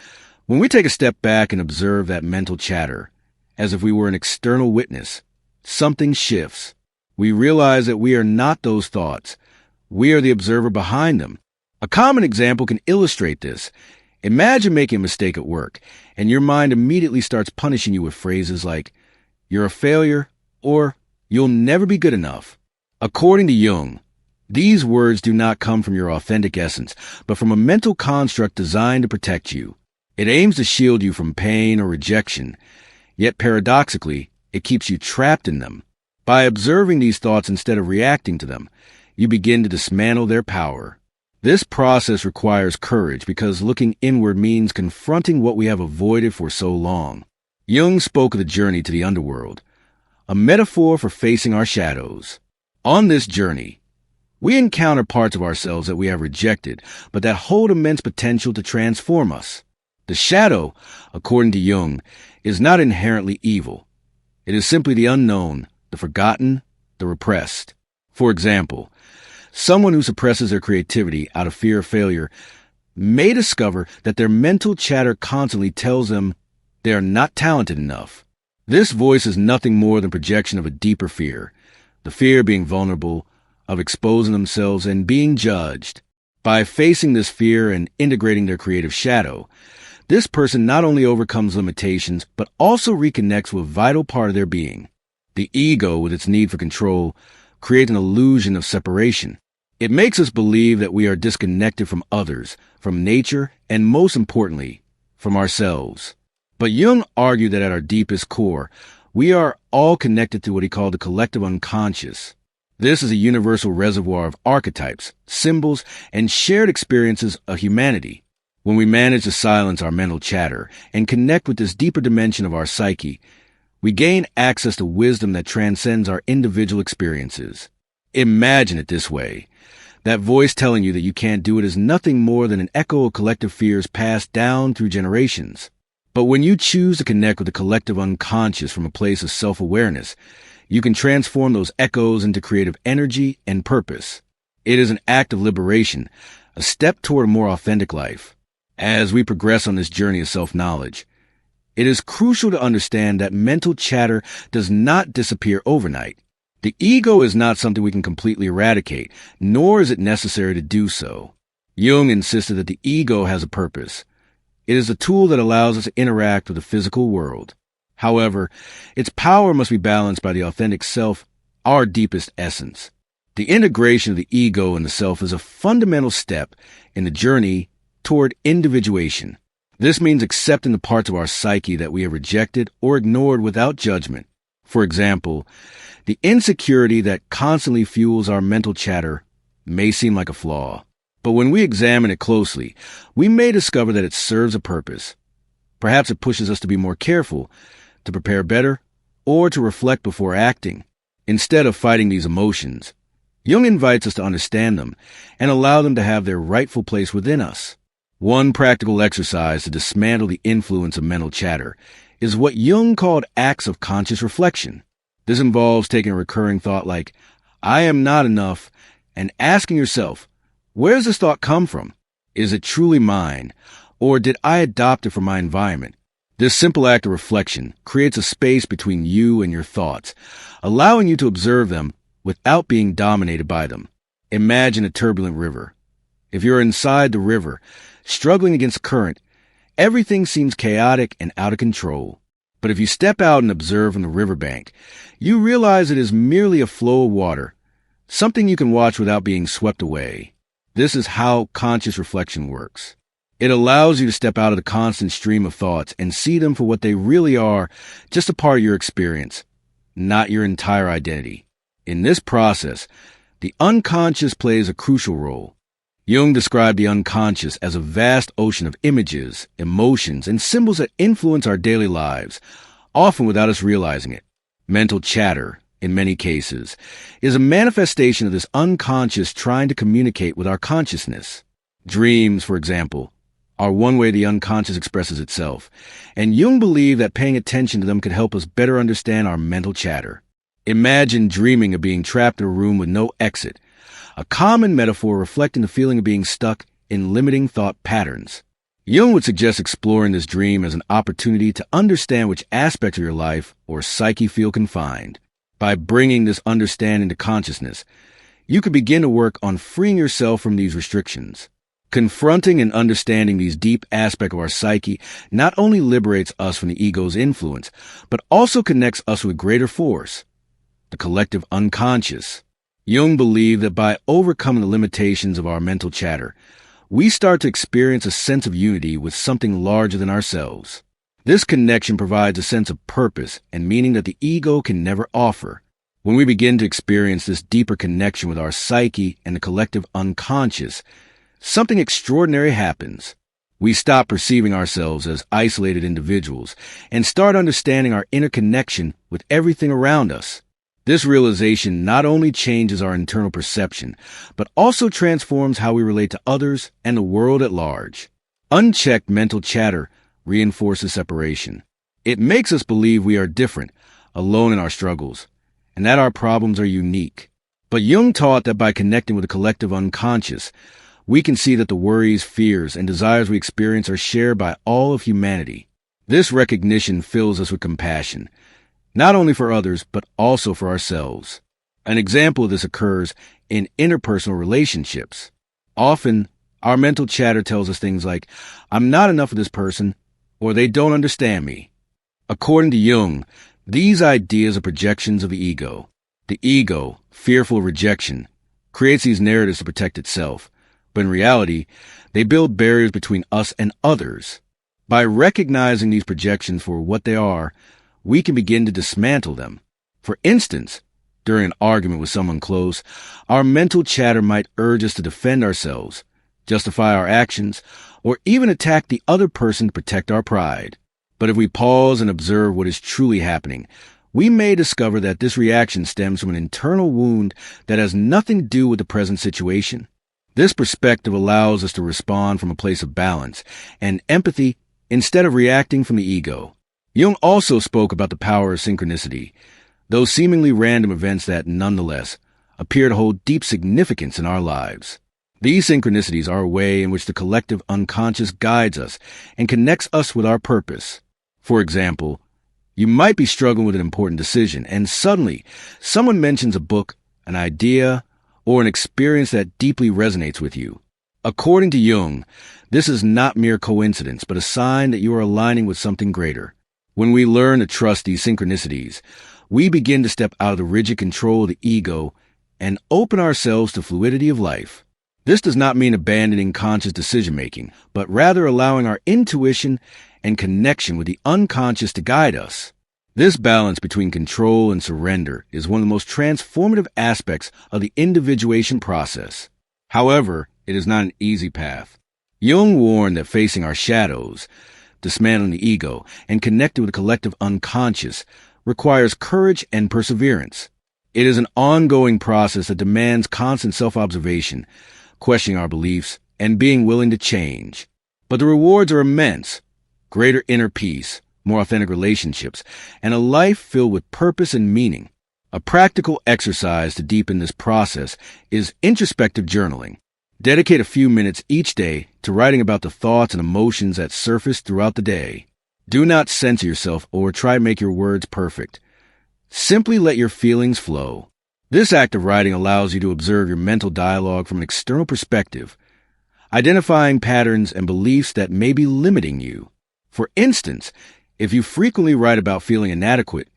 when we take a step back and observe that mental chatter, as if we were an external witness. Something shifts. We realize that we are not those thoughts. We are the observer behind them. A common example can illustrate this. Imagine making a mistake at work, and your mind immediately starts punishing you with phrases like, "You're a failure," or "You'll never be good enough." According to Jung, these words do not come from your authentic essence, but from a mental construct designed to protect you. It aims to shield you from pain or rejection, yet paradoxically, it keeps you trapped in them. By observing these thoughts instead of reacting to them, you begin to dismantle their power. This process requires courage because looking inward means confronting what we have avoided for so long. Jung spoke of the journey to the underworld, a metaphor for facing our shadows. On this journey, we encounter parts of ourselves that we have rejected, but that hold immense potential to transform us. The shadow, according to Jung, is not inherently evil. It is simply the unknown, the forgotten, the repressed. For example, someone who suppresses their creativity out of fear of failure may discover that their mental chatter constantly tells them they are not talented enough. This voice is nothing more than projection of a deeper fear, the fear of being vulnerable, of exposing themselves and being judged. By facing this fear and integrating their creative shadow, this person not only overcomes limitations, but also reconnects with a vital part of their being. The ego, with its need for control, creates an illusion of separation. It makes us believe that we are disconnected from others, from nature, and most importantly, from ourselves. But Jung argued that at our deepest core, we are all connected to what he called the collective unconscious. This is a universal reservoir of archetypes, symbols, and shared experiences of humanity. When we manage to silence our mental chatter and connect with this deeper dimension of our psyche, we gain access to wisdom that transcends our individual experiences. Imagine it this way. That voice telling you that you can't do it is nothing more than an echo of collective fears passed down through generations. But when you choose to connect with the collective unconscious from a place of self-awareness, you can transform those echoes into creative energy and purpose. It is an act of liberation, a step toward a more authentic life. As we progress on this journey of self-knowledge, it is crucial to understand that mental chatter does not disappear overnight. The ego is not something we can completely eradicate, nor is it necessary to do so. Jung insisted that the ego has a purpose. It is a tool that allows us to interact with the physical world. However, its power must be balanced by the authentic self, our deepest essence. The integration of the ego and the self is a fundamental step in the journey toward individuation. This means accepting the parts of our psyche that we have rejected or ignored without judgment. For example, the insecurity that constantly fuels our mental chatter may seem like a flaw. But when we examine it closely, we may discover that it serves a purpose. Perhaps it pushes us to be more careful, to prepare better, or to reflect before acting. Instead of fighting these emotions, Jung invites us to understand them and allow them to have their rightful place within us. One practical exercise to dismantle the influence of mental chatter is what Jung called acts of conscious reflection. This involves taking a recurring thought like, "I am not enough," and asking yourself, where does this thought come from? Is it truly mine, or did I adopt it from my environment? This simple act of reflection creates a space between you and your thoughts, allowing you to observe them without being dominated by them. Imagine a turbulent river. If you're inside the river, struggling against the current, everything seems chaotic and out of control. But if you step out and observe on the riverbank, you realize it is merely a flow of water, something you can watch without being swept away. This is how conscious reflection works. It allows you to step out of the constant stream of thoughts and see them for what they really are, just a part of your experience, not your entire identity. In this process, the unconscious plays a crucial role. Jung described the unconscious as a vast ocean of images, emotions, and symbols that influence our daily lives, often without us realizing it. Mental chatter, in many cases, is a manifestation of this unconscious trying to communicate with our consciousness. Dreams, for example, are one way the unconscious expresses itself, and Jung believed that paying attention to them could help us better understand our mental chatter. Imagine dreaming of being trapped in a room with no exit, a common metaphor reflecting the feeling of being stuck in limiting thought patterns. Jung would suggest exploring this dream as an opportunity to understand which aspects of your life or psyche feel confined. By bringing this understanding to consciousness, you could begin to work on freeing yourself from these restrictions. Confronting and understanding these deep aspects of our psyche not only liberates us from the ego's influence, but also connects us with greater force, the collective unconscious. Jung believed that by overcoming the limitations of our mental chatter, we start to experience a sense of unity with something larger than ourselves. This connection provides a sense of purpose and meaning that the ego can never offer. When we begin to experience this deeper connection with our psyche and the collective unconscious, something extraordinary happens. We stop perceiving ourselves as isolated individuals and start understanding our interconnection with everything around us. This realization not only changes our internal perception, but also transforms how we relate to others and the world at large. Unchecked mental chatter reinforces separation. It makes us believe we are different, alone in our struggles, and that our problems are unique. But Jung taught that by connecting with the collective unconscious, we can see that the worries, fears, and desires we experience are shared by all of humanity. This recognition fills us with compassion, not only for others, but also for ourselves. An example of this occurs in interpersonal relationships. Often, our mental chatter tells us things like, "I'm not enough for this person," or "they don't understand me." According to Jung, these ideas are projections of the ego. The ego, fearful of rejection, creates these narratives to protect itself, but in reality, they build barriers between us and others. By recognizing these projections for what they are, we can begin to dismantle them. For instance, during an argument with someone close, our mental chatter might urge us to defend ourselves, justify our actions, or even attack the other person to protect our pride. But if we pause and observe what is truly happening, we may discover that this reaction stems from an internal wound that has nothing to do with the present situation. This perspective allows us to respond from a place of balance and empathy instead of reacting from the ego. Jung also spoke about the power of synchronicity, those seemingly random events that, nonetheless, appear to hold deep significance in our lives. These synchronicities are a way in which the collective unconscious guides us and connects us with our purpose. For example, you might be struggling with an important decision, and suddenly someone mentions a book, an idea, or an experience that deeply resonates with you. According to Jung, this is not mere coincidence, but a sign that you are aligning with something greater. When we learn to trust these synchronicities, we begin to step out of the rigid control of the ego and open ourselves to fluidity of life. This does not mean abandoning conscious decision-making, but rather allowing our intuition and connection with the unconscious to guide us. This balance between control and surrender is one of the most transformative aspects of the individuation process. However, it is not an easy path. Jung warned that facing our shadows, dismantling the ego, and connecting with the collective unconscious requires courage and perseverance. It is an ongoing process that demands constant self-observation, questioning our beliefs, and being willing to change. But the rewards are immense: greater inner peace, more authentic relationships, and a life filled with purpose and meaning. A practical exercise to deepen this process is introspective journaling. Dedicate a few minutes each day to writing about the thoughts and emotions that surface throughout the day. Do not censor yourself or try to make your words perfect. Simply let your feelings flow. This act of writing allows you to observe your mental dialogue from an external perspective, identifying patterns and beliefs that may be limiting you. For instance, if you frequently write about feeling inadequate,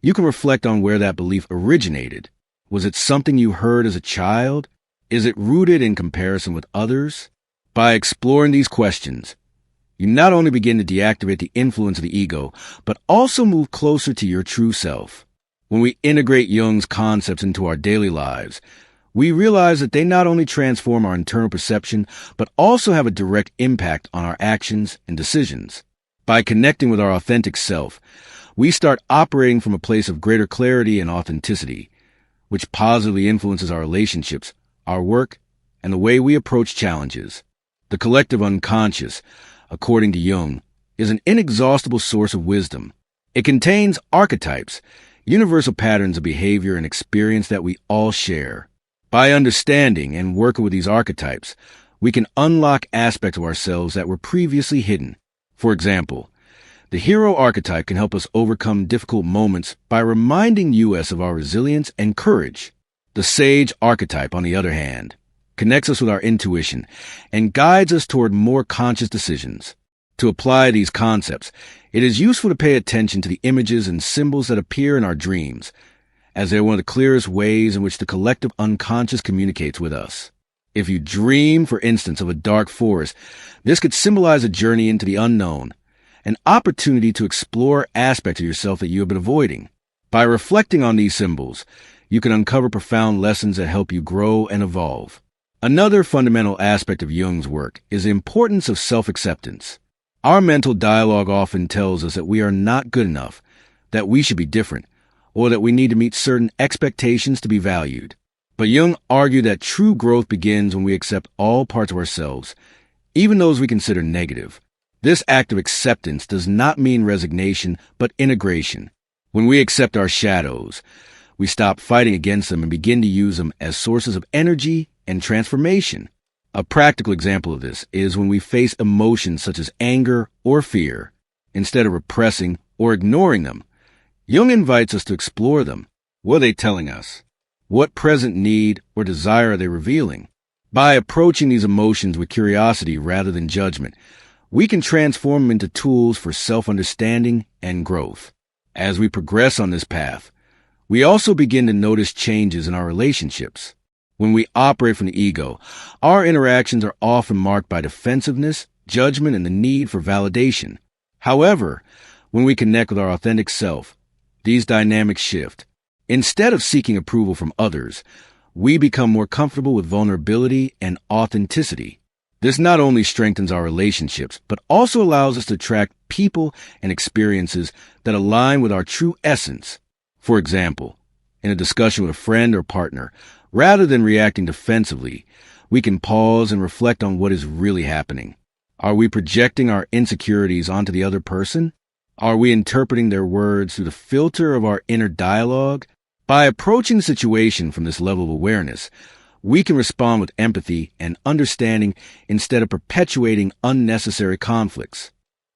you can reflect on where that belief originated. Was it something you heard as a child? Is it rooted in comparison with others? By exploring these questions, you not only begin to deactivate the influence of the ego, but also move closer to your true self. When we integrate Jung's concepts into our daily lives, we realize that they not only transform our internal perception, but also have a direct impact on our actions and decisions. By connecting with our authentic self, we start operating from a place of greater clarity and authenticity, which positively influences our relationships, our work, and the way we approach challenges. The collective unconscious, according to Jung, is an inexhaustible source of wisdom. It contains archetypes, universal patterns of behavior and experience that we all share. By understanding and working with these archetypes, we can unlock aspects of ourselves that were previously hidden. For example, the hero archetype can help us overcome difficult moments by reminding us of our resilience and courage. The sage archetype, on the other hand, connects us with our intuition and guides us toward more conscious decisions. To apply these concepts, it is useful to pay attention to the images and symbols that appear in our dreams, as they're one of the clearest ways in which the collective unconscious communicates with us. If you dream, for instance, of a dark forest, this could symbolize a journey into the unknown, an opportunity to explore aspects of yourself that you have been avoiding. By reflecting on these symbols, you can uncover profound lessons that help you grow and evolve. Another fundamental aspect of Jung's work is the importance of self-acceptance. Our mental dialogue often tells us that we are not good enough, that we should be different, or that we need to meet certain expectations to be valued. But Jung argued that true growth begins when we accept all parts of ourselves, even those we consider negative. This act of acceptance does not mean resignation, but integration. When we accept our shadows, we stop fighting against them and begin to use them as sources of energy and transformation. A practical example of this is when we face emotions such as anger or fear. Instead of repressing or ignoring them, Jung invites us to explore them. What are they telling us? What present need or desire are they revealing? By approaching these emotions with curiosity rather than judgment, we can transform them into tools for self-understanding and growth. As we progress on this path, we also begin to notice changes in our relationships. When we operate from the ego, our interactions are often marked by defensiveness, judgment, and the need for validation. However, when we connect with our authentic self, these dynamics shift. Instead of seeking approval from others, we become more comfortable with vulnerability and authenticity. This not only strengthens our relationships, but also allows us to attract people and experiences that align with our true essence. For example, in a discussion with a friend or partner, rather than reacting defensively, we can pause and reflect on what is really happening. Are we projecting our insecurities onto the other person? Are we interpreting their words through the filter of our inner dialogue? By approaching the situation from this level of awareness, we can respond with empathy and understanding instead of perpetuating unnecessary conflicts.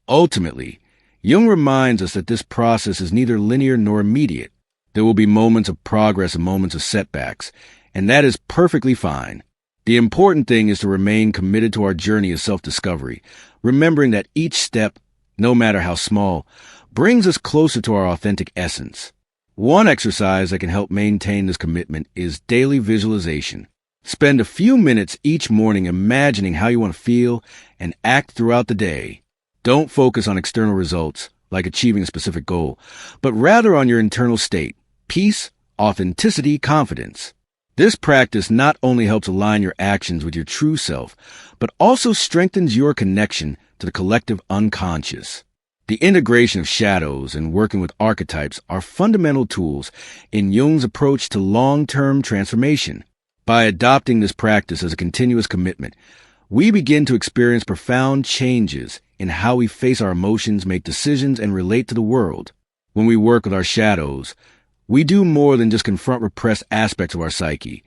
Ultimately, Jung reminds us that this process is neither linear nor immediate. There will be moments of progress and moments of setbacks, and that is perfectly fine. The important thing is to remain committed to our journey of self-discovery, remembering that each step, no matter how small, brings us closer to our authentic essence. One exercise that can help maintain this commitment is daily visualization. Spend a few minutes each morning imagining how you want to feel and act throughout the day. Don't focus on external results, like achieving a specific goal, but rather on your internal state, peace, authenticity, confidence. This practice not only helps align your actions with your true self, but also strengthens your connection to the collective unconscious. The integration of shadows and working with archetypes are fundamental tools in Jung's approach to long-term transformation. By adopting this practice as a continuous commitment, we begin to experience profound changes in how we face our emotions, make decisions, and relate to the world. When we work with our shadows, we do more than just confront repressed aspects of our psyche.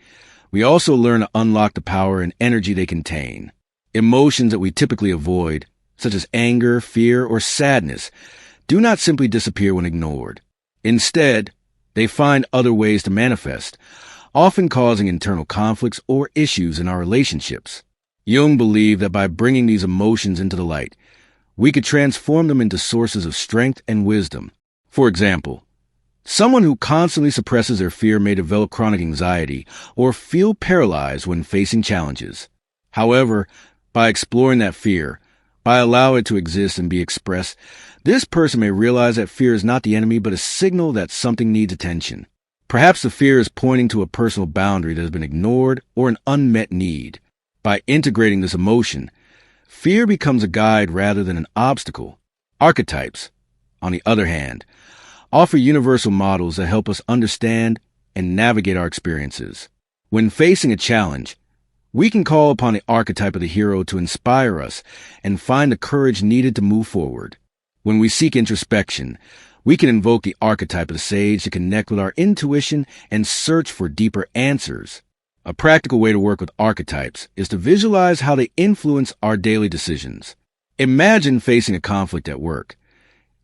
We also learn to unlock the power and energy they contain. Emotions that we typically avoid, such as anger, fear, or sadness, do not simply disappear when ignored. Instead, they find other ways to manifest, often causing internal conflicts or issues in our relationships. Jung believed that by bringing these emotions into the light, we could transform them into sources of strength and wisdom. For example, someone who constantly suppresses their fear may develop chronic anxiety or feel paralyzed when facing challenges. However, by exploring that fear, by allowing it to exist and be expressed, this person may realize that fear is not the enemy but a signal that something needs attention. Perhaps the fear is pointing to a personal boundary that has been ignored or an unmet need. By integrating this emotion, fear becomes a guide rather than an obstacle. Archetypes, on the other hand, offer universal models that help us understand and navigate our experiences. When facing a challenge, we can call upon the archetype of the hero to inspire us and find the courage needed to move forward. When we seek introspection, we can invoke the archetype of the sage to connect with our intuition and search for deeper answers. A practical way to work with archetypes is to visualize how they influence our daily decisions. Imagine facing a conflict at work.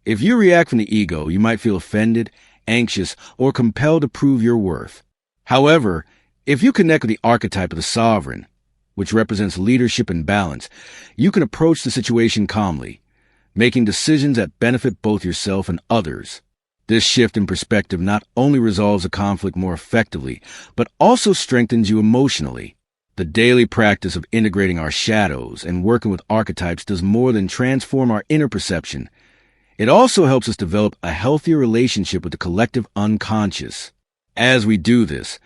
If you react from the ego, you might feel offended, anxious, or compelled to prove your worth. However, if you connect with the archetype of the sovereign, which represents leadership and balance, you can approach the situation calmly, making decisions that benefit both yourself and others. This shift in perspective not only resolves a conflict more effectively, but also strengthens you emotionally. The daily practice of integrating our shadows and working with archetypes does more than transform our inner perception. It also helps us develop a healthier relationship with the collective unconscious. As we do this,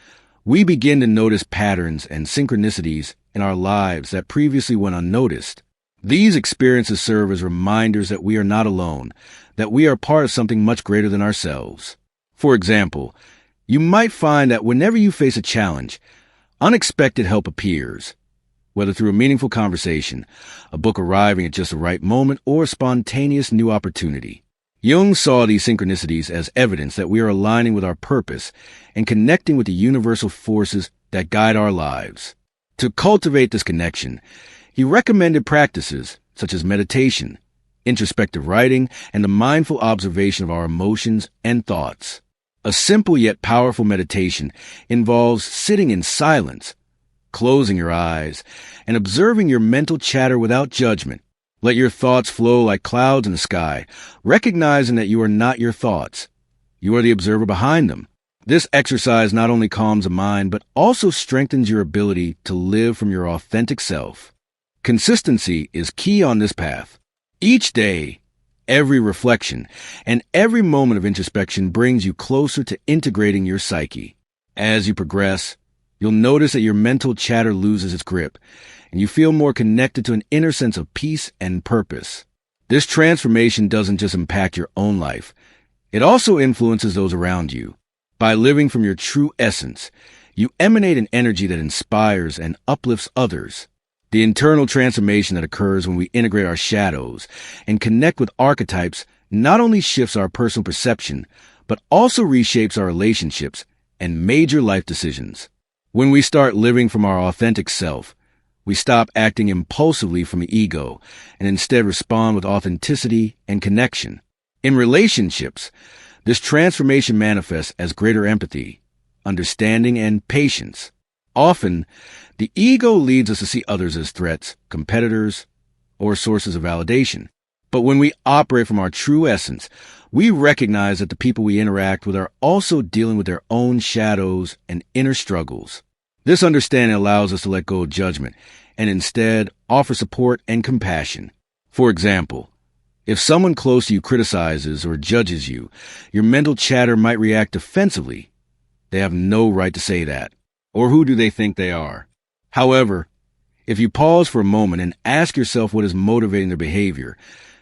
we begin to notice patterns and synchronicities in our lives that previously went unnoticed. These experiences serve as reminders that we are not alone, that we are part of something much greater than ourselves. For example, you might find that whenever you face a challenge, unexpected help appears, whether through a meaningful conversation, a book arriving at just the right moment, or a spontaneous new opportunity. Jung saw these synchronicities as evidence that we are aligning with our purpose and connecting with the universal forces that guide our lives. To cultivate this connection, he recommended practices such as meditation, introspective writing, and the mindful observation of our emotions and thoughts. A simple yet powerful meditation involves sitting in silence, closing your eyes, and observing your mental chatter without judgment. Let your thoughts flow like clouds in the sky, recognizing that you are not your thoughts. You are the observer behind them. This exercise not only calms the mind, but also strengthens your ability to live from your authentic self. Consistency is key on this path. Each day, every reflection, and every moment of introspection brings you closer to integrating your psyche. As you progress, you'll notice that your mental chatter loses its grip, and you feel more connected to an inner sense of peace and purpose. This transformation doesn't just impact your own life, it also influences those around you. By living from your true essence, you emanate an energy that inspires and uplifts others. The internal transformation that occurs when we integrate our shadows and connect with archetypes not only shifts our personal perception, but also reshapes our relationships and major life decisions. When we start living from our authentic self, we stop acting impulsively from the ego and instead respond with authenticity and connection. In relationships, this transformation manifests as greater empathy, understanding, and patience. Often, the ego leads us to see others as threats, competitors, or sources of validation. But when we operate from our true essence, we recognize that the people we interact with are also dealing with their own shadows and inner struggles. This understanding allows us to let go of judgment and instead offer support and compassion. For example, if someone close to you criticizes or judges you, your mental chatter might react defensively. They have no right to say that. Or who do they think they are? However, if you pause for a moment and ask yourself what is motivating their behavior,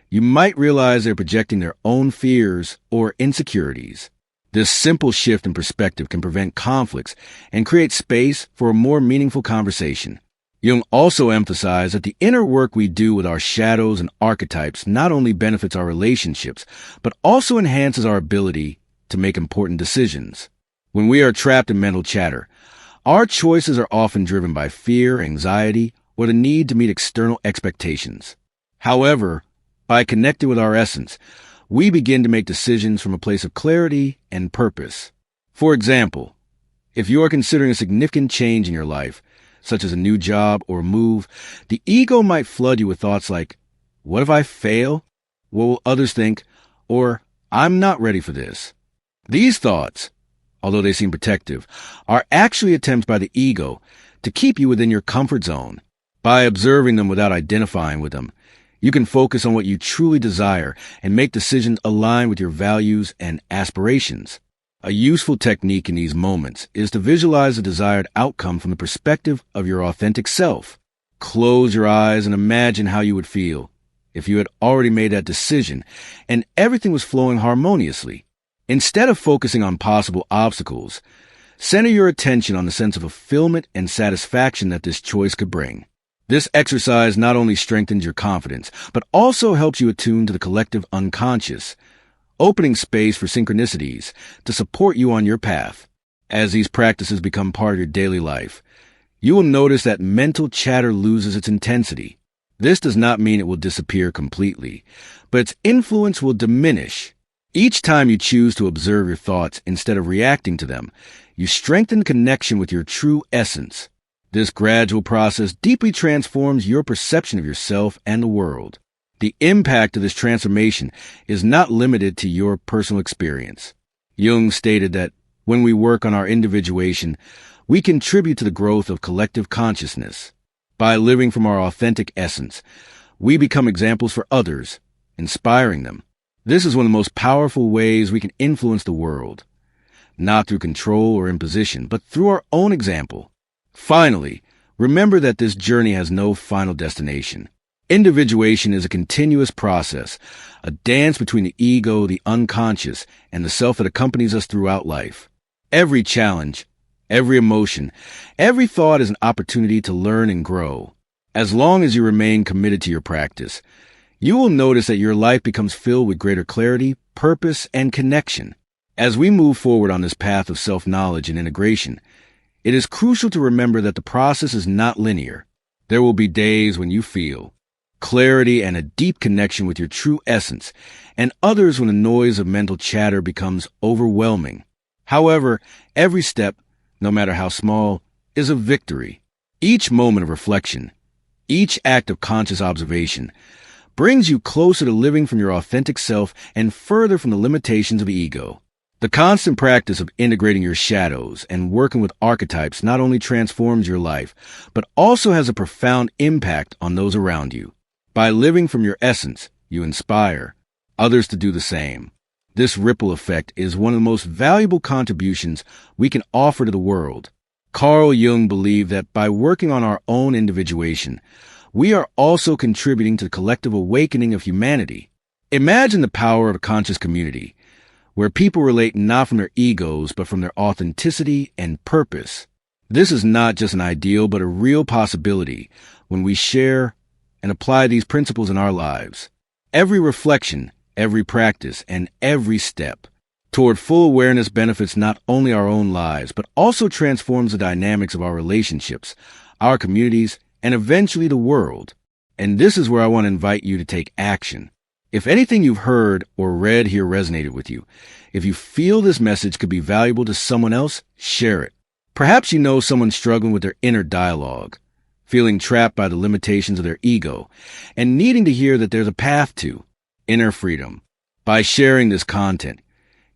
you might realize they're projecting their own fears or insecurities. This simple shift in perspective can prevent conflicts and create space for a more meaningful conversation. Jung also emphasized that the inner work we do with our shadows and archetypes not only benefits our relationships, but also enhances our ability to make important decisions. When we are trapped in mental chatter, our choices are often driven by fear, anxiety, or the need to meet external expectations. However, by connecting with our essence, we begin to make decisions from a place of clarity and purpose. For example, if you are considering a significant change in your life, such as a new job or move, the ego might flood you with thoughts like, what if I fail? What will others think? Or, I'm not ready for this. These thoughts, although they seem protective, are actually attempts by the ego to keep you within your comfort zone. By observing them without identifying with them, you can focus on what you truly desire and make decisions aligned with your values and aspirations. A useful technique in these moments is to visualize the desired outcome from the perspective of your authentic self. Close your eyes and imagine how you would feel if you had already made that decision and everything was flowing harmoniously. Instead of focusing on possible obstacles, center your attention on the sense of fulfillment and satisfaction that this choice could bring. This exercise not only strengthens your confidence, but also helps you attune to the collective unconscious, opening space for synchronicities to support you on your path. As these practices become part of your daily life, you will notice that mental chatter loses its intensity. This does not mean it will disappear completely, but its influence will diminish. Each time you choose to observe your thoughts instead of reacting to them, you strengthen connection with your true essence. This gradual process deeply transforms your perception of yourself and the world. The impact of this transformation is not limited to your personal experience. Jung stated that when we work on our individuation, we contribute to the growth of collective consciousness. By living from our authentic essence, we become examples for others, inspiring them. This is one of the most powerful ways we can influence the world, not through control or imposition, but through our own example. Finally, remember that this journey has no final destination. Individuation is a continuous process, a dance between the ego, the unconscious, and the self that accompanies us throughout life. Every challenge, every emotion, every thought is an opportunity to learn and grow. As long as you remain committed to your practice, you will notice that your life becomes filled with greater clarity, purpose, and connection. As we move forward on this path of self-knowledge and integration, it is crucial to remember that the process is not linear. There will be days when you feel clarity and a deep connection with your true essence, and others when the noise of mental chatter becomes overwhelming. However, every step, no matter how small, is a victory. Each moment of reflection, each act of conscious observation, brings you closer to living from your authentic self and further from the limitations of ego. The constant practice of integrating your shadows and working with archetypes not only transforms your life, but also has a profound impact on those around you. By living from your essence, you inspire others to do the same. This ripple effect is one of the most valuable contributions we can offer to the world. Carl Jung believed that by working on our own individuation, we are also contributing to the collective awakening of humanity. Imagine the power of a conscious community, where people relate not from their egos, but from their authenticity and purpose. This is not just an ideal, but a real possibility when we share and apply these principles in our lives. Every reflection, every practice, and every step toward full awareness benefits not only our own lives, but also transforms the dynamics of our relationships, our communities, and eventually the world. And this is where I want to invite you to take action. If anything you've heard or read here resonated with you, if you feel this message could be valuable to someone else, share it. Perhaps you know someone struggling with their inner dialogue, feeling trapped by the limitations of their ego, and needing to hear that there's a path to inner freedom. By sharing this content,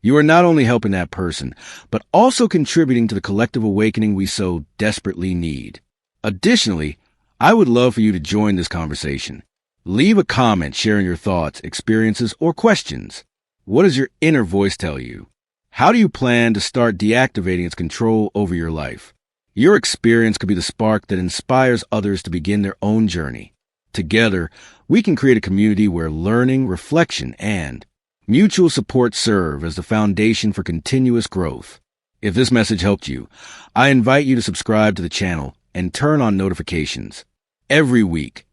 you are not only helping that person, but also contributing to the collective awakening we so desperately need. Additionally, I would love for you to join this conversation. Leave a comment sharing your thoughts, experiences, or questions. What does your inner voice tell you? How do you plan to start deactivating its control over your life? Your experience could be the spark that inspires others to begin their own journey. Together, we can create a community where learning, reflection, and mutual support serve as the foundation for continuous growth. If this message helped you, I invite you to subscribe to the channel and turn on notifications. Every week,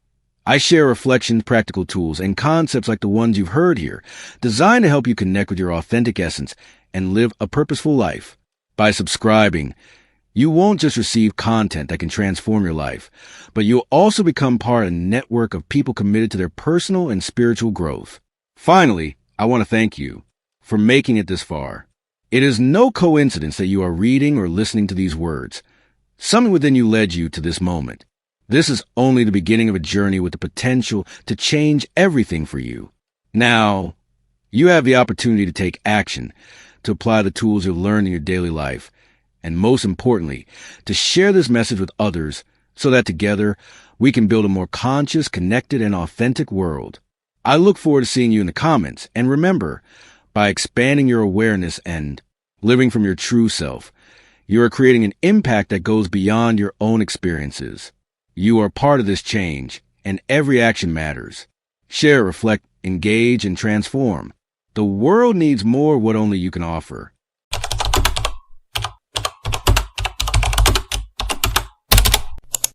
I share reflections, practical tools, and concepts like the ones you've heard here, designed to help you connect with your authentic essence and live a purposeful life. By subscribing, you won't just receive content that can transform your life, but you'll also become part of a network of people committed to their personal and spiritual growth. Finally, I want to thank you for making it this far. It is no coincidence that you are reading or listening to these words. Something within you led you to this moment. This is only the beginning of a journey with the potential to change everything for you. Now, you have the opportunity to take action, to apply the tools you've learned in your daily life, and most importantly, to share this message with others so that together we can build a more conscious, connected, and authentic world. I look forward to seeing you in the comments, and remember, by expanding your awareness and living from your true self, you are creating an impact that goes beyond your own experiences. You are part of this change, and every action matters. Share, reflect, engage, and transform. The world needs more of what only you can offer.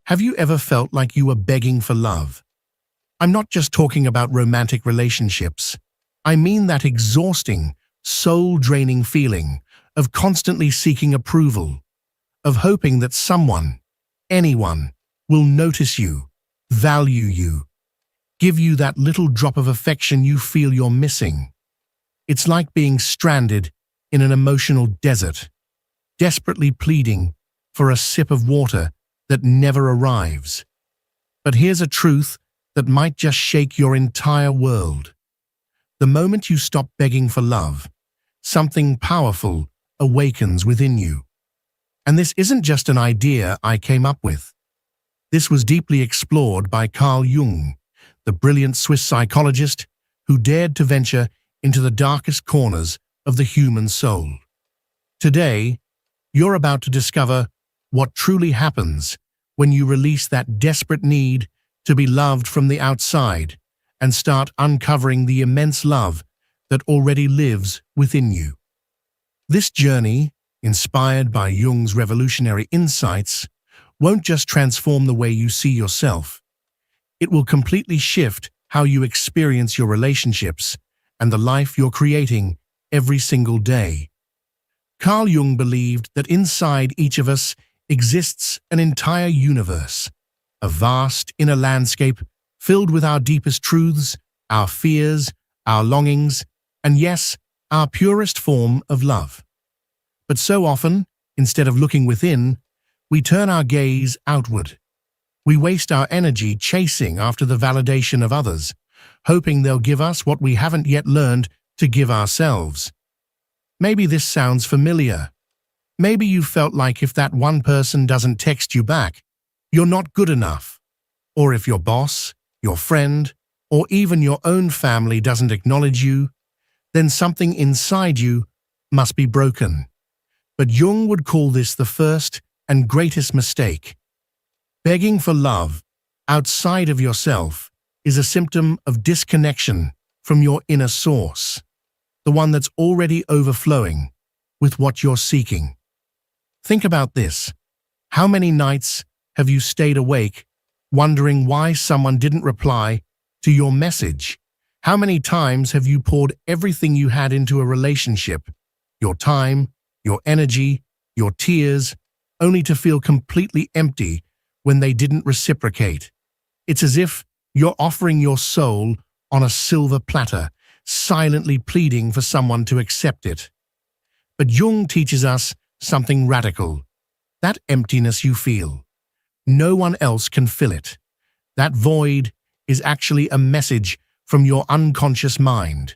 Have you ever felt like you were begging for love? I'm not just talking about romantic relationships. I mean that exhausting, soul-draining feeling of constantly seeking approval, of hoping that someone, anyone will notice you, value you, give you that little drop of affection you feel you're missing. It's like being stranded in an emotional desert, desperately pleading for a sip of water that never arrives. But here's a truth that might just shake your entire world. The moment you stop begging for love, something powerful awakens within you. And this isn't just an idea I came up with. This was deeply explored by Carl Jung, the brilliant Swiss psychologist who dared to venture into the darkest corners of the human soul. Today, you're about to discover what truly happens when you release that desperate need to be loved from the outside and start uncovering the immense love that already lives within you. This journey, inspired by Jung's revolutionary insights, won't just transform the way you see yourself. It will completely shift how you experience your relationships and the life you're creating every single day. Carl Jung believed that inside each of us exists an entire universe, a vast inner landscape filled with our deepest truths, our fears, our longings, and yes, our purest form of love. But so often, instead of looking within, we turn our gaze outward. We waste our energy chasing after the validation of others, hoping they'll give us what we haven't yet learned to give ourselves. Maybe this sounds familiar. Maybe you felt like if that one person doesn't text you back, you're not good enough. Or if your boss, your friend, or even your own family doesn't acknowledge you, then something inside you must be broken. But Jung would call this the first and greatest mistake. Begging for love outside of yourself is a symptom of disconnection from your inner source, the one that's already overflowing with what you're seeking. Think about this. How many nights have you stayed awake wondering why someone didn't reply to your message? How many times have you poured everything you had into a relationship, your time, your energy, your tears, only to feel completely empty when they didn't reciprocate? It's as if you're offering your soul on a silver platter, silently pleading for someone to accept it. But Jung teaches us something radical. That emptiness you feel, no one else can fill it. That void is actually a message from your unconscious mind,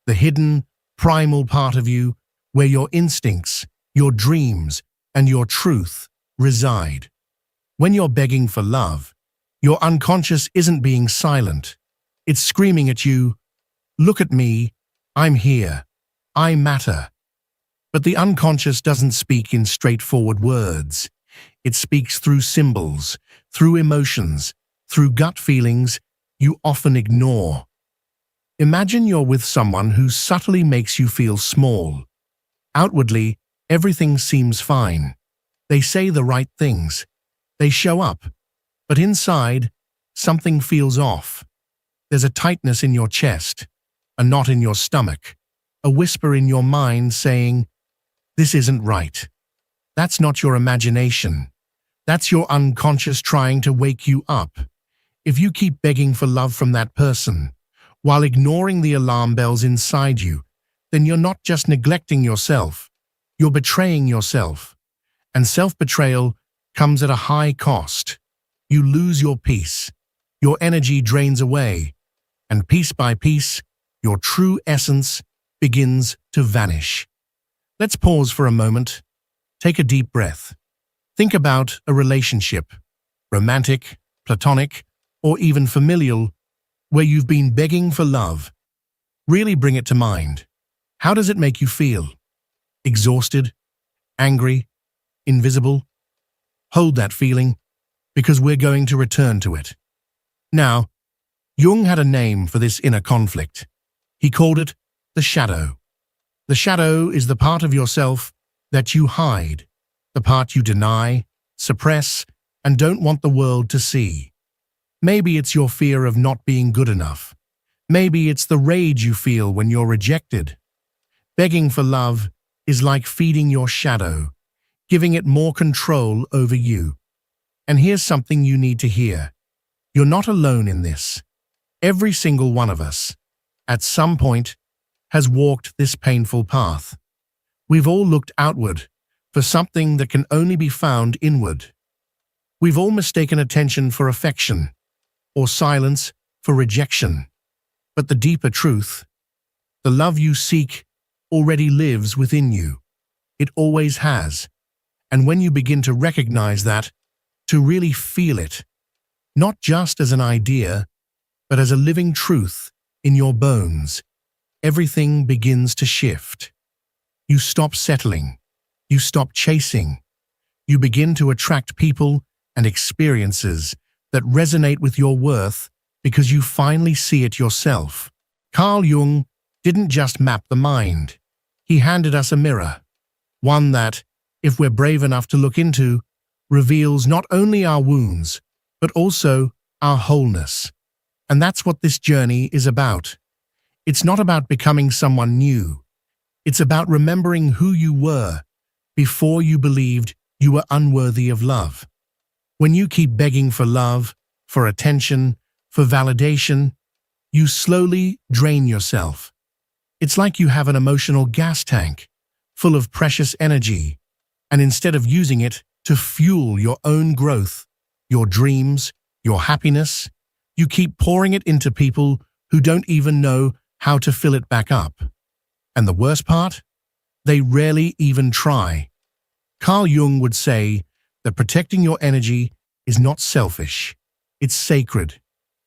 the hidden, primal part of you where your instincts, your dreams, and your truth reside. When you're begging for love, your unconscious isn't being silent. It's screaming at you, "Look at me, I'm here, I matter." But the unconscious doesn't speak in straightforward words. It speaks through symbols, through emotions, through gut feelings you often ignore. Imagine you're with someone who subtly makes you feel small. Outwardly, everything seems fine. They say the right things. They show up. But inside, something feels off. There's a tightness in your chest, a knot in your stomach, a whisper in your mind saying, "This isn't right." That's not your imagination. That's your unconscious trying to wake you up. If you keep begging for love from that person, while ignoring the alarm bells inside you, then you're not just neglecting yourself, you're betraying yourself. And self-betrayal comes at a high cost. You lose your peace, your energy drains away, and piece by piece, your true essence begins to vanish. Let's pause for a moment. Take a deep breath. Think about a relationship, romantic, platonic, or even familial, where you've been begging for love. Really bring it to mind. How does it make you feel? Exhausted? Angry? Invisible? Hold that feeling, because we're going to return to it. Now, Jung had a name for this inner conflict. He called it the shadow. The shadow is the part of yourself that you hide, the part you deny, suppress, and don't want the world to see. Maybe it's your fear of not being good enough. Maybe it's the rage you feel when you're rejected. Begging for love is like feeding your shadow, giving it more control over you. And here's something you need to hear. You're not alone in this. Every single one of us, at some point, has walked this painful path. We've all looked outward for something that can only be found inward. We've all mistaken attention for affection, or silence for rejection. But the deeper truth, the love you seek, already lives within you. It always has. And when you begin to recognize that, to really feel it, not just as an idea, but as a living truth in your bones, everything begins to shift. You stop settling. You stop chasing. You begin to attract people and experiences that resonate with your worth because you finally see it yourself. Carl Jung didn't just map the mind. He handed us a mirror, one that, if we're brave enough to look into, reveals not only our wounds, but also our wholeness. And that's what this journey is about. It's not about becoming someone new. It's about remembering who you were before you believed you were unworthy of love. When you keep begging for love, for attention, for validation, you slowly drain yourself. It's like you have an emotional gas tank full of precious energy, and instead of using it to fuel your own growth, your dreams, your happiness, you keep pouring it into people who don't even know how to fill it back up. And the worst part? They rarely even try. Carl Jung would say that protecting your energy is not selfish, it's sacred.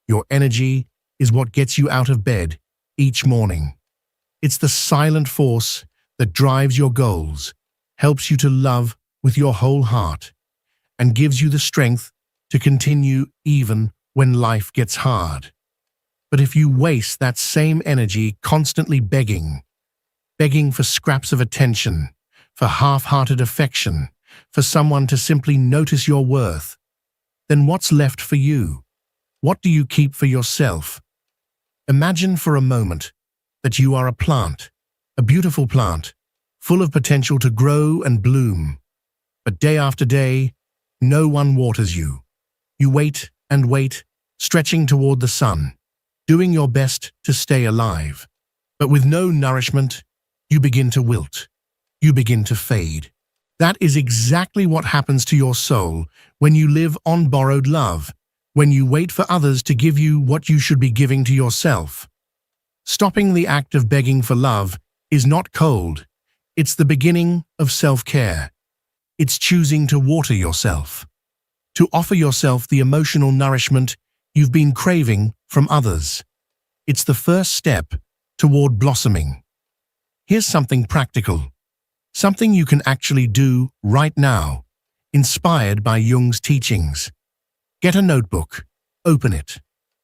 Your energy is what gets you out of bed each morning. It's the silent force that drives your goals, helps you to love with your whole heart, and gives you the strength to continue even when life gets hard. But if you waste that same energy constantly begging for scraps of attention, for half-hearted affection, for someone to simply notice your worth, then what's left for you? What do you keep for yourself? Imagine for a moment that you are a plant, a beautiful plant, full of potential to grow and bloom. But day after day, no one waters you. You wait and wait, stretching toward the sun, doing your best to stay alive. But with no nourishment, you begin to wilt. You begin to fade. That is exactly what happens to your soul when you live on borrowed love, when you wait for others to give you what you should be giving to yourself. Stopping the act of begging for love is not cold. It's the beginning of self-care. It's choosing to water yourself, to offer yourself the emotional nourishment you've been craving from others. It's the first step toward blossoming. Here's something practical, something you can actually do right now, inspired by Jung's teachings. Get a notebook, open it.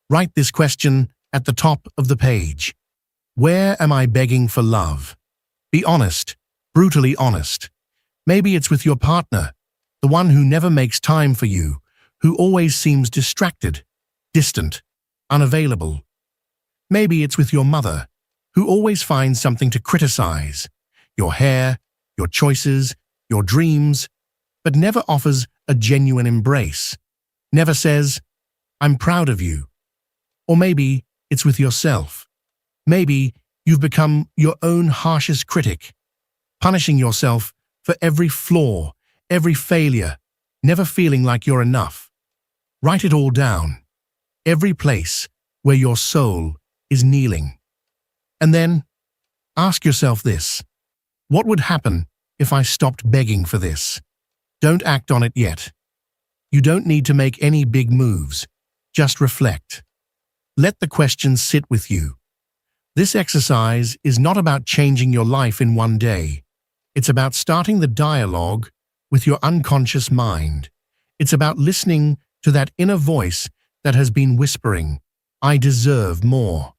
Write this question at the top of the page. Where am I begging for love? Be honest, brutally honest. Maybe it's with your partner, the one who never makes time for you, who always seems distracted, distant, unavailable. Maybe it's with your mother, who always finds something to criticize, your hair, your choices, your dreams, but never offers a genuine embrace, never says, "I'm proud of you." Or maybe it's with yourself. Maybe you've become your own harshest critic, punishing yourself for every flaw, every failure, never feeling like you're enough. Write it all down, every place where your soul is kneeling. And then, ask yourself this: what would happen if I stopped begging for this? Don't act on it yet. You don't need to make any big moves. Just reflect. Let the questions sit with you. This exercise is not about changing your life in one day. It's about starting the dialogue with your unconscious mind. It's about listening to that inner voice that has been whispering, "I deserve more."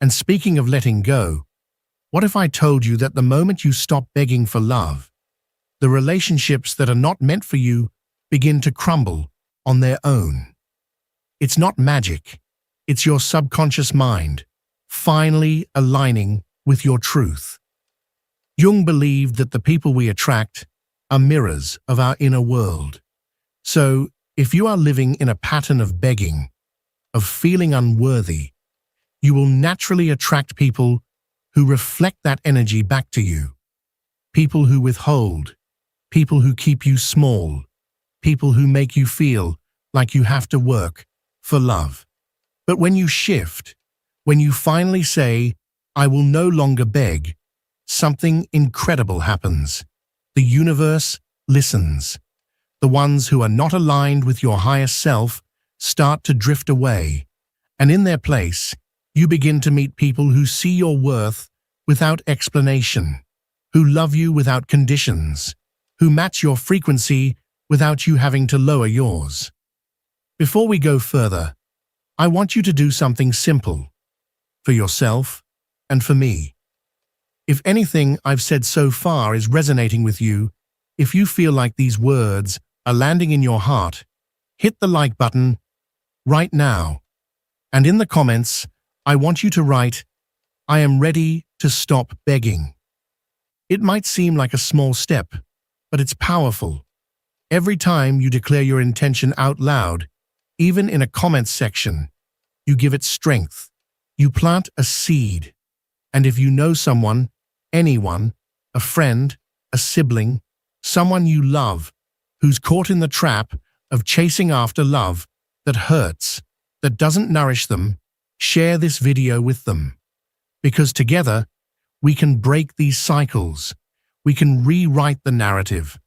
And speaking of letting go, what if I told you that the moment you stop begging for love, the relationships that are not meant for you begin to crumble on their own? It's not magic. It's your subconscious mind finally aligning with your truth. Jung believed that the people we attract are mirrors of our inner world. So, If you are living in a pattern of begging, of feeling unworthy, you will naturally attract people who reflect that energy back to you. People who withhold, people who keep you small, people who make you feel like you have to work for love. But when you shift, when you finally say, "I will no longer beg," something incredible happens. The universe listens. The ones who are not aligned with your higher self start to drift away, and in their place, you begin to meet people who see your worth without explanation, who love you without conditions, who match your frequency without you having to lower yours. Before we go further, I want you to do something simple for yourself and for me. If anything I've said so far is resonating with you, if you feel like these words are landing in your heart, hit the like button right now. And in the comments, I want you to write, "I am ready to stop begging." It might seem like a small step, but it's powerful. Every time you declare your intention out loud, even in a comments section, you give it strength. You plant a seed. And if you know someone, anyone, a friend, a sibling, someone you love, who's caught in the trap of chasing after love that hurts, that doesn't nourish them, share this video with them. Because together, we can break these cycles. We can rewrite the narrative.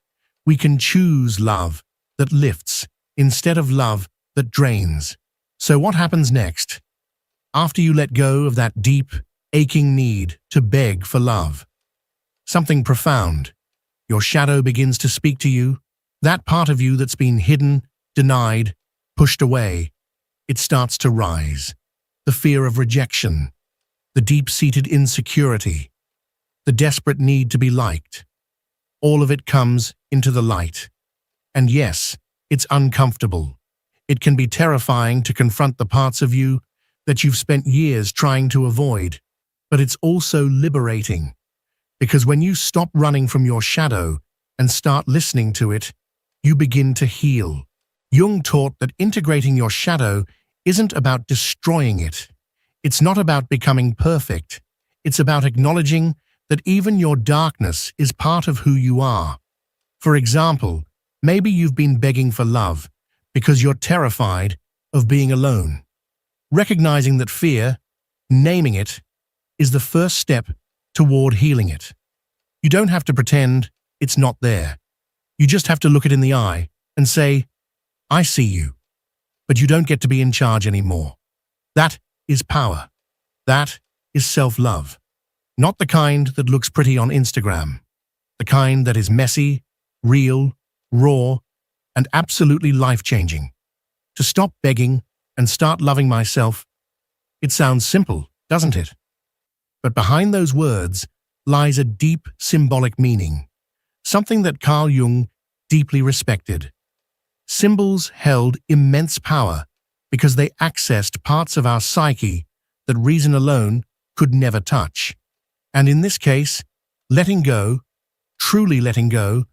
We can choose love that lifts instead of love that drains. So what happens next? After you let go of that deep, aching need to beg for love, something profound. Your shadow begins to speak to you. That part of you that's been hidden, denied, pushed away. It starts to rise. The fear of rejection, the deep-seated insecurity, the desperate need to be liked. All of it comes into the light. And yes, it's uncomfortable. It can be terrifying to confront the parts of you that you've spent years trying to avoid. But it's also liberating. Because when you stop running from your shadow and start listening to it, you begin to heal. Jung taught that integrating your shadow isn't about destroying it. It's not about becoming perfect. It's about acknowledging that even your darkness is part of who you are. For example, maybe you've been begging for love because you're terrified of being alone. Recognizing that fear, naming it, is the first step toward healing it. You don't have to pretend it's not there. You just have to look it in the eye and say, "I see you," but you don't get to be in charge anymore. That is power. That is self-love. Not the kind that looks pretty on Instagram. The kind that is messy, real, raw, and absolutely life-changing. To stop begging and start loving myself, it sounds simple, doesn't it? But behind those words lies a deep symbolic meaning. Something that Carl Jung deeply respected. Symbols held immense power because they accessed parts of our psyche that reason alone could never touch. And in this case, letting go, truly letting go,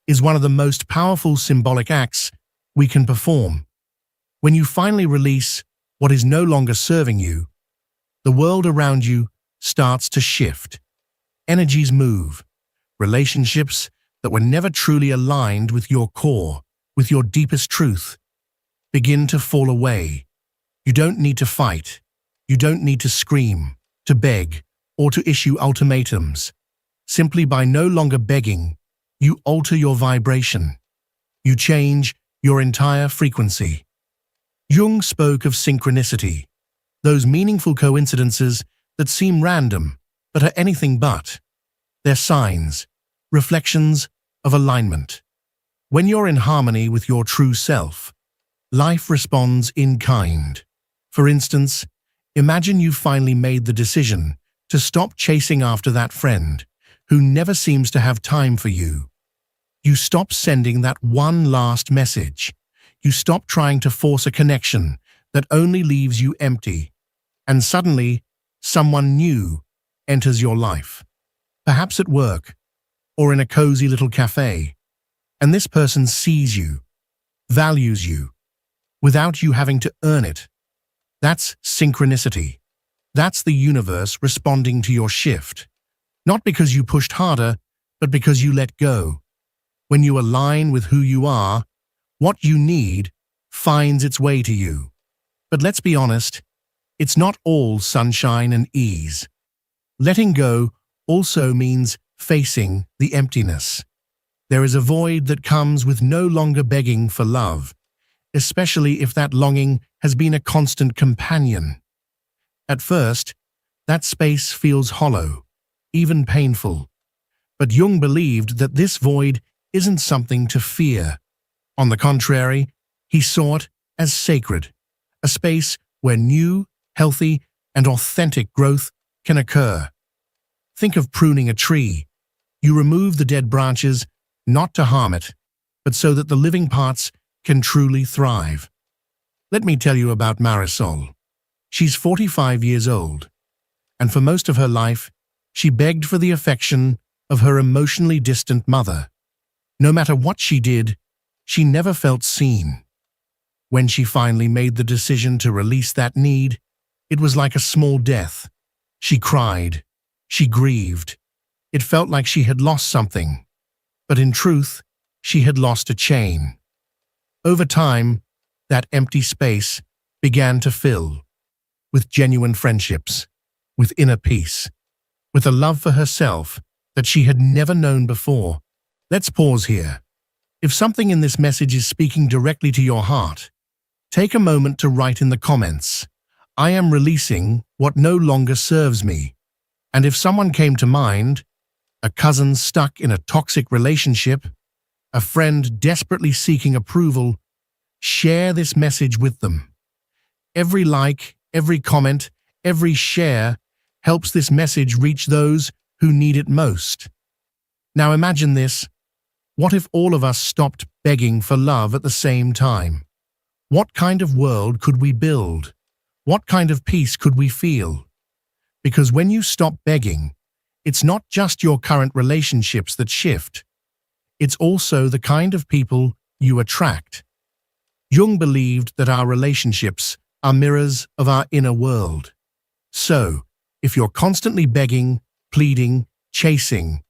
is one of the most powerful symbolic acts we can perform. When you finally release what is no longer serving you, the world around you starts to shift. Energies move. Relationships that were never truly aligned with your core, with your deepest truth, begin to fall away. You don't need to fight. You don't need to scream, to beg, or to issue ultimatums. Simply by no longer begging, you alter your vibration. You change your entire frequency. Jung spoke of synchronicity, those meaningful coincidences that seem random, but are anything but. They're signs, reflections of alignment. When you're in harmony with your true self, life responds in kind. For instance, imagine you finally made the decision to stop chasing after that friend who never seems to have time for you. You stop sending that one last message. You stop trying to force a connection that only leaves you empty. And suddenly, someone new enters your life. Perhaps at work, or in a cozy little cafe. And this person sees you. values you, without you having to earn it. That's synchronicity. That's the universe responding to your shift. Not because you pushed harder, but because you let go. When you align with who you are, what you need finds its way to you. But let's be honest, it's not all sunshine and ease. Letting go also means facing the emptiness. There is a void that comes with no longer begging for love, especially if that longing has been a constant companion. At first, that space feels hollow, even painful. But Jung believed that this void isn't something to fear. On the contrary, he saw it as sacred, a space where new, healthy, and authentic growth can occur. Think of pruning a tree. You remove the dead branches not to harm it, but so that the living parts can truly thrive. Let me tell you about Marisol. She's 45 years old, and for most of her life, she begged for the affection of her emotionally distant mother. No matter what she did, she never felt seen. When she finally made the decision to release that need, it was like a small death. She cried. She grieved. It felt like she had lost something. But in truth, she had lost a chain. Over time, that empty space began to fill with genuine friendships, with inner peace, with a love for herself that she had never known before. Let's pause here. If something in this message is speaking directly to your heart, take a moment to write in the comments, "I am releasing what no longer serves me." And if someone came to mind, a cousin stuck in a toxic relationship, a friend desperately seeking approval, share this message with them. Every like, every comment, every share helps this message reach those who need it most. Now imagine this. What if all of us stopped begging for love at the same time? What kind of world could we build? What kind of peace could we feel? Because when you stop begging, it's not just your current relationships that shift. It's also the kind of people you attract. Jung believed that our relationships are mirrors of our inner world. So, if you're constantly begging, pleading, chasing,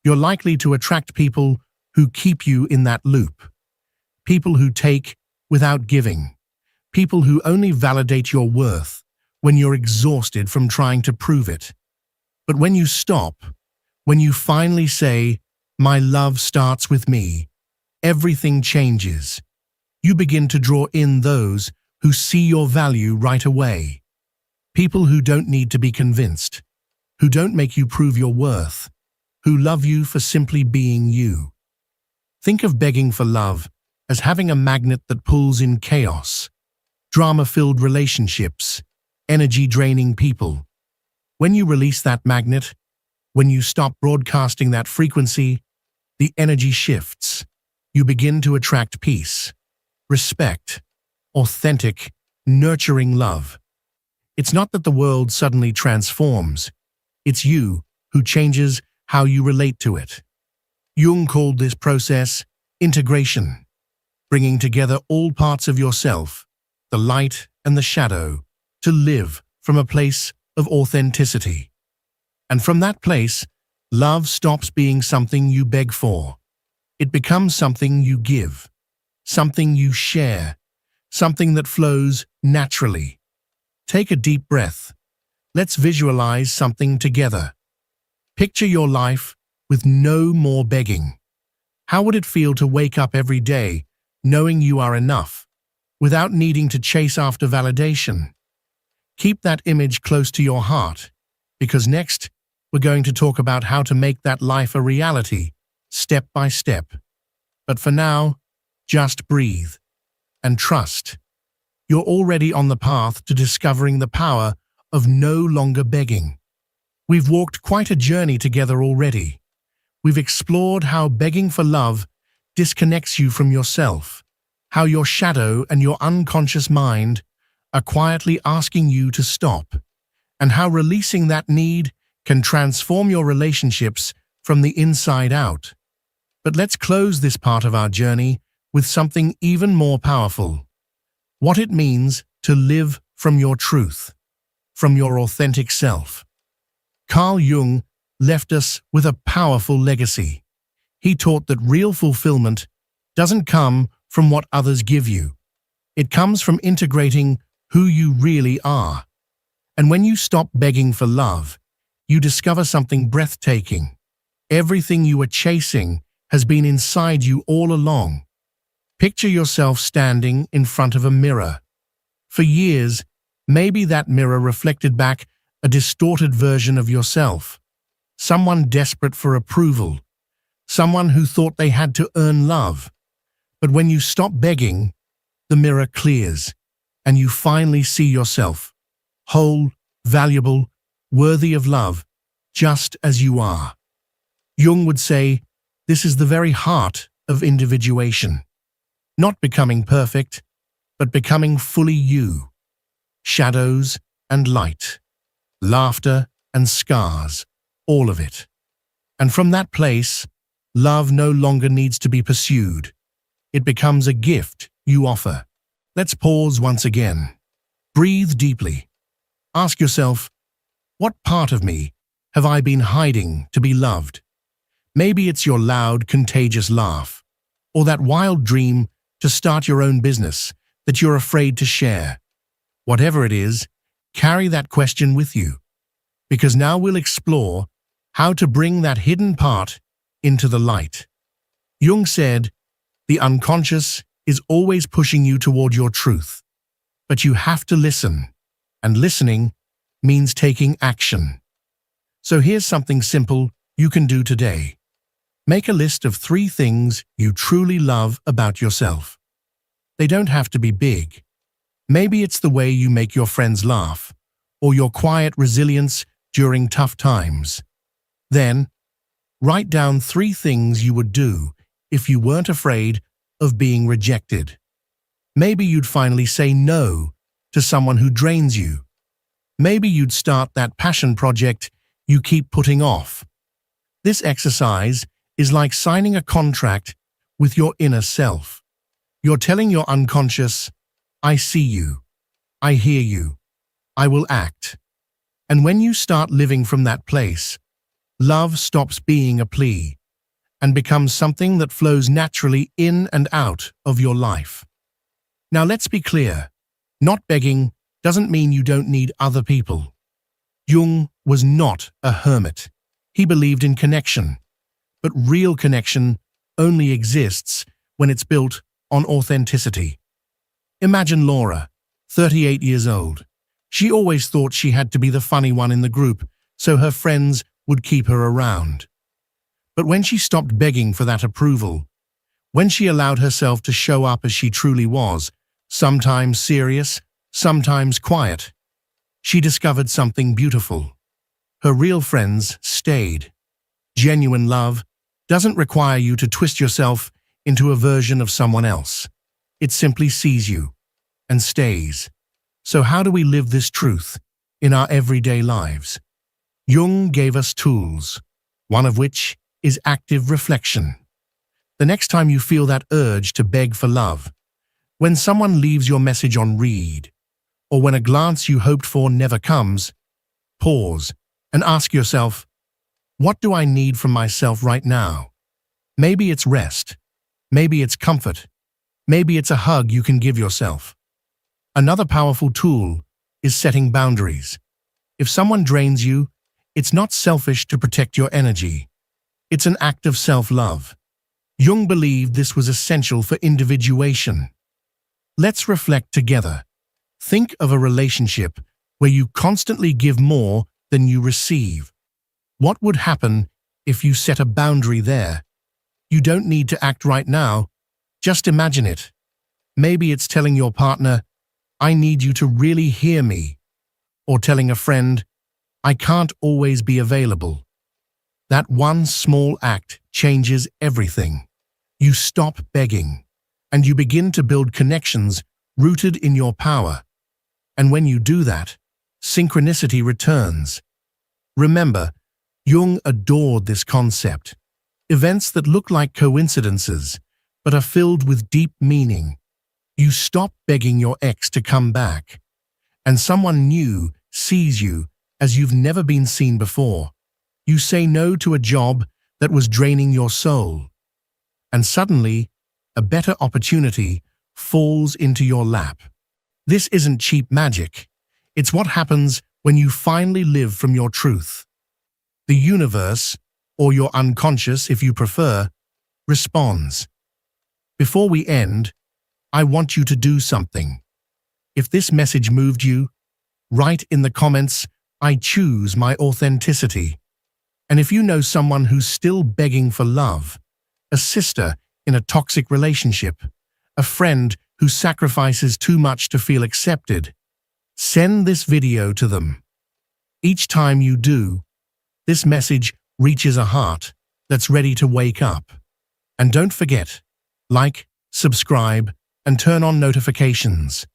you're likely to attract people who keep you in that loop. People who take without giving. People who only validate your worth when you're exhausted from trying to prove it. But when you stop, when you finally say, "My love starts with me," everything changes. You begin to draw in those who see your value right away. People who don't need to be convinced, who don't make you prove your worth, who love you for simply being you. Think of begging for love as having a magnet that pulls in chaos, drama-filled relationships, energy-draining people. When you release that magnet, when you stop broadcasting that frequency, the energy shifts. You begin to attract peace, respect, authentic, nurturing love. It's not that the world suddenly transforms. It's you who changes how you relate to it. Jung called this process integration, bringing together all parts of yourself, the light and the shadow, to live from a place of authenticity. And from that place, love stops being something you beg for. It becomes something you give, something you share, something that flows naturally. Take a deep breath. Let's visualize something together. Picture your life with no more begging. How would it feel to wake up every day knowing you are enough, without needing to chase after validation? Keep that image close to your heart, because next, we're going to talk about how to make that life a reality, step by step. But for now, just breathe and trust. You're already on the path to discovering the power of no longer begging. We've walked quite a journey together already. We've explored how begging for love disconnects you from yourself, how your shadow and your unconscious mind are quietly asking you to stop, and how releasing that need can transform your relationships from the inside out. But let's close this part of our journey with something even more powerful: what it means to live from your truth, from your authentic self. Carl Jung left us with a powerful legacy. He taught that real fulfillment doesn't come from what others give you. It comes from integrating who you really are. And when you stop begging for love, you discover something breathtaking. Everything you were chasing has been inside you all along. Picture yourself standing in front of a mirror. For years, maybe that mirror reflected back a distorted version of yourself. Someone desperate for approval. Someone who thought they had to earn love. But when you stop begging, the mirror clears, and you finally see yourself, whole, valuable, worthy of love, just as you are. Jung would say, this is the very heart of individuation. Not becoming perfect, but becoming fully you. Shadows and light, laughter and scars, all of it. And from that place, love no longer needs to be pursued. It becomes a gift you offer. Let's pause once again. Breathe deeply. Ask yourself, what part of me have I been hiding to be loved? Maybe it's your loud, contagious laugh, or that wild dream to start your own business that you're afraid to share. Whatever it is, carry that question with you, because now we'll explore how to bring that hidden part into the light. Jung said, the unconscious is always pushing you toward your truth, but you have to listen, and listening means taking action. So here's something simple you can do today. Make a list of 3 things you truly love about yourself. They don't have to be big. Maybe it's the way you make your friends laugh, or your quiet resilience during tough times. Then, write down 3 things you would do if you weren't afraid of being rejected. Maybe you'd finally say no to someone who drains you. Maybe you'd start that passion project you keep putting off. This exercise is like signing a contract with your inner self. You're telling your unconscious, I see you, I hear you, I will act. And when you start living from that place, love stops being a plea and becomes something that flows naturally in and out of your life. Now let's be clear, not begging doesn't mean you don't need other people. Jung was not a hermit. He believed in connection. But real connection only exists when it's built on authenticity. Imagine Laura, 38 years old. She always thought she had to be the funny one in the group, so her friends would keep her around. But when she stopped begging for that approval, when she allowed herself to show up as she truly was, sometimes serious, sometimes quiet, she discovered something beautiful. Her real friends stayed. Genuine love doesn't require you to twist yourself into a version of someone else. It simply sees you and stays. So how do we live this truth in our everyday lives? Jung gave us tools, one of which is active reflection. The next time you feel that urge to beg for love, when someone leaves your message on read, or when a glance you hoped for never comes, pause and ask yourself, what do I need from myself right now? Maybe it's rest. Maybe it's comfort. Maybe it's a hug you can give yourself. Another powerful tool is setting boundaries. If someone drains you, it's not selfish to protect your energy. It's an act of self-love. Jung believed this was essential for individuation. Let's reflect together. Think of a relationship where you constantly give more than you receive. What would happen if you set a boundary there? You don't need to act right now. Just imagine it. Maybe it's telling your partner, I need you to really hear me. Or telling a friend, I can't always be available. That one small act changes everything. You stop begging, and you begin to build connections rooted in your power. And when you do that, synchronicity returns. Remember, Jung adored this concept. Events that look like coincidences, but are filled with deep meaning. You stop begging your ex to come back, and someone new sees you as you've never been seen before. You say no to a job that was draining your soul, and suddenly, a better opportunity falls into your lap. This isn't cheap magic. It's what happens when you finally live from your truth. The universe, or your unconscious if you prefer, responds. Before we end, I want you to do something. If this message moved you, write in the comments, "I choose my authenticity." And if you know someone who's still begging for love, a sister in a toxic relationship, a friend who sacrifices too much to feel accepted, send this video to them. Each time you do, this message reaches a heart that's ready to wake up. And don't forget, like, subscribe, and turn on notifications.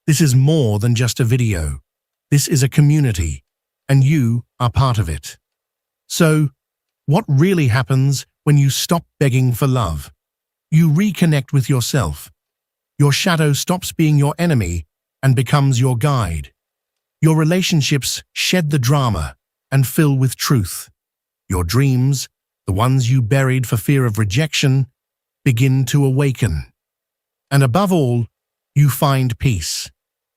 This is more than just a video. This is a community, and you are part of it. So, what really happens when you stop begging for love? You reconnect with yourself. Your shadow stops being your enemy and becomes your guide. Your relationships shed the drama and fill with truth. Your dreams, the ones you buried for fear of rejection, begin to awaken. And above all, you find peace.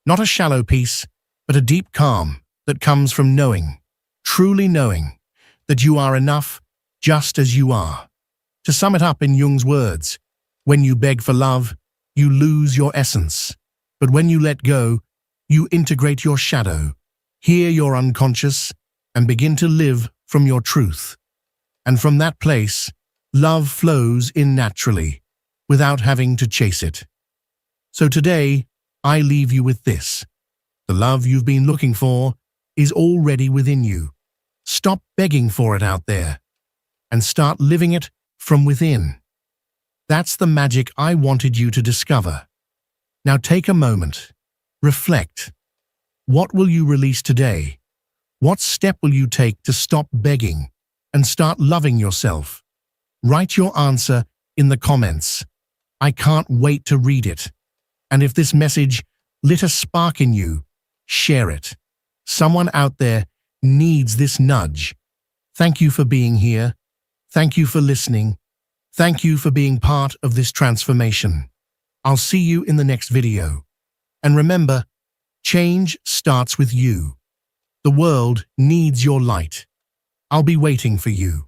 Not a shallow peace, but a deep calm that comes from knowing, truly knowing, that you are enough just as you are. To sum it up in Jung's words, when you beg for love, you lose your essence. But when you let go, you integrate your shadow, hear your unconscious, and begin to live from your truth. And from that place, love flows in naturally, without having to chase it. So today, I leave you with this. The love you've been looking for is already within you. Stop begging for it out there, and start living it from within. That's the magic I wanted you to discover. Now take a moment. Reflect. What will you release today? What step will you take to stop begging and start loving yourself? Write your answer in the comments. I can't wait to read it. And if this message lit a spark in you, share it. Someone out there needs this nudge. Thank you for being here. Thank you for listening. Thank you for being part of this transformation. I'll see you in the next video. And remember, change starts with you. The world needs your light. I'll be waiting for you.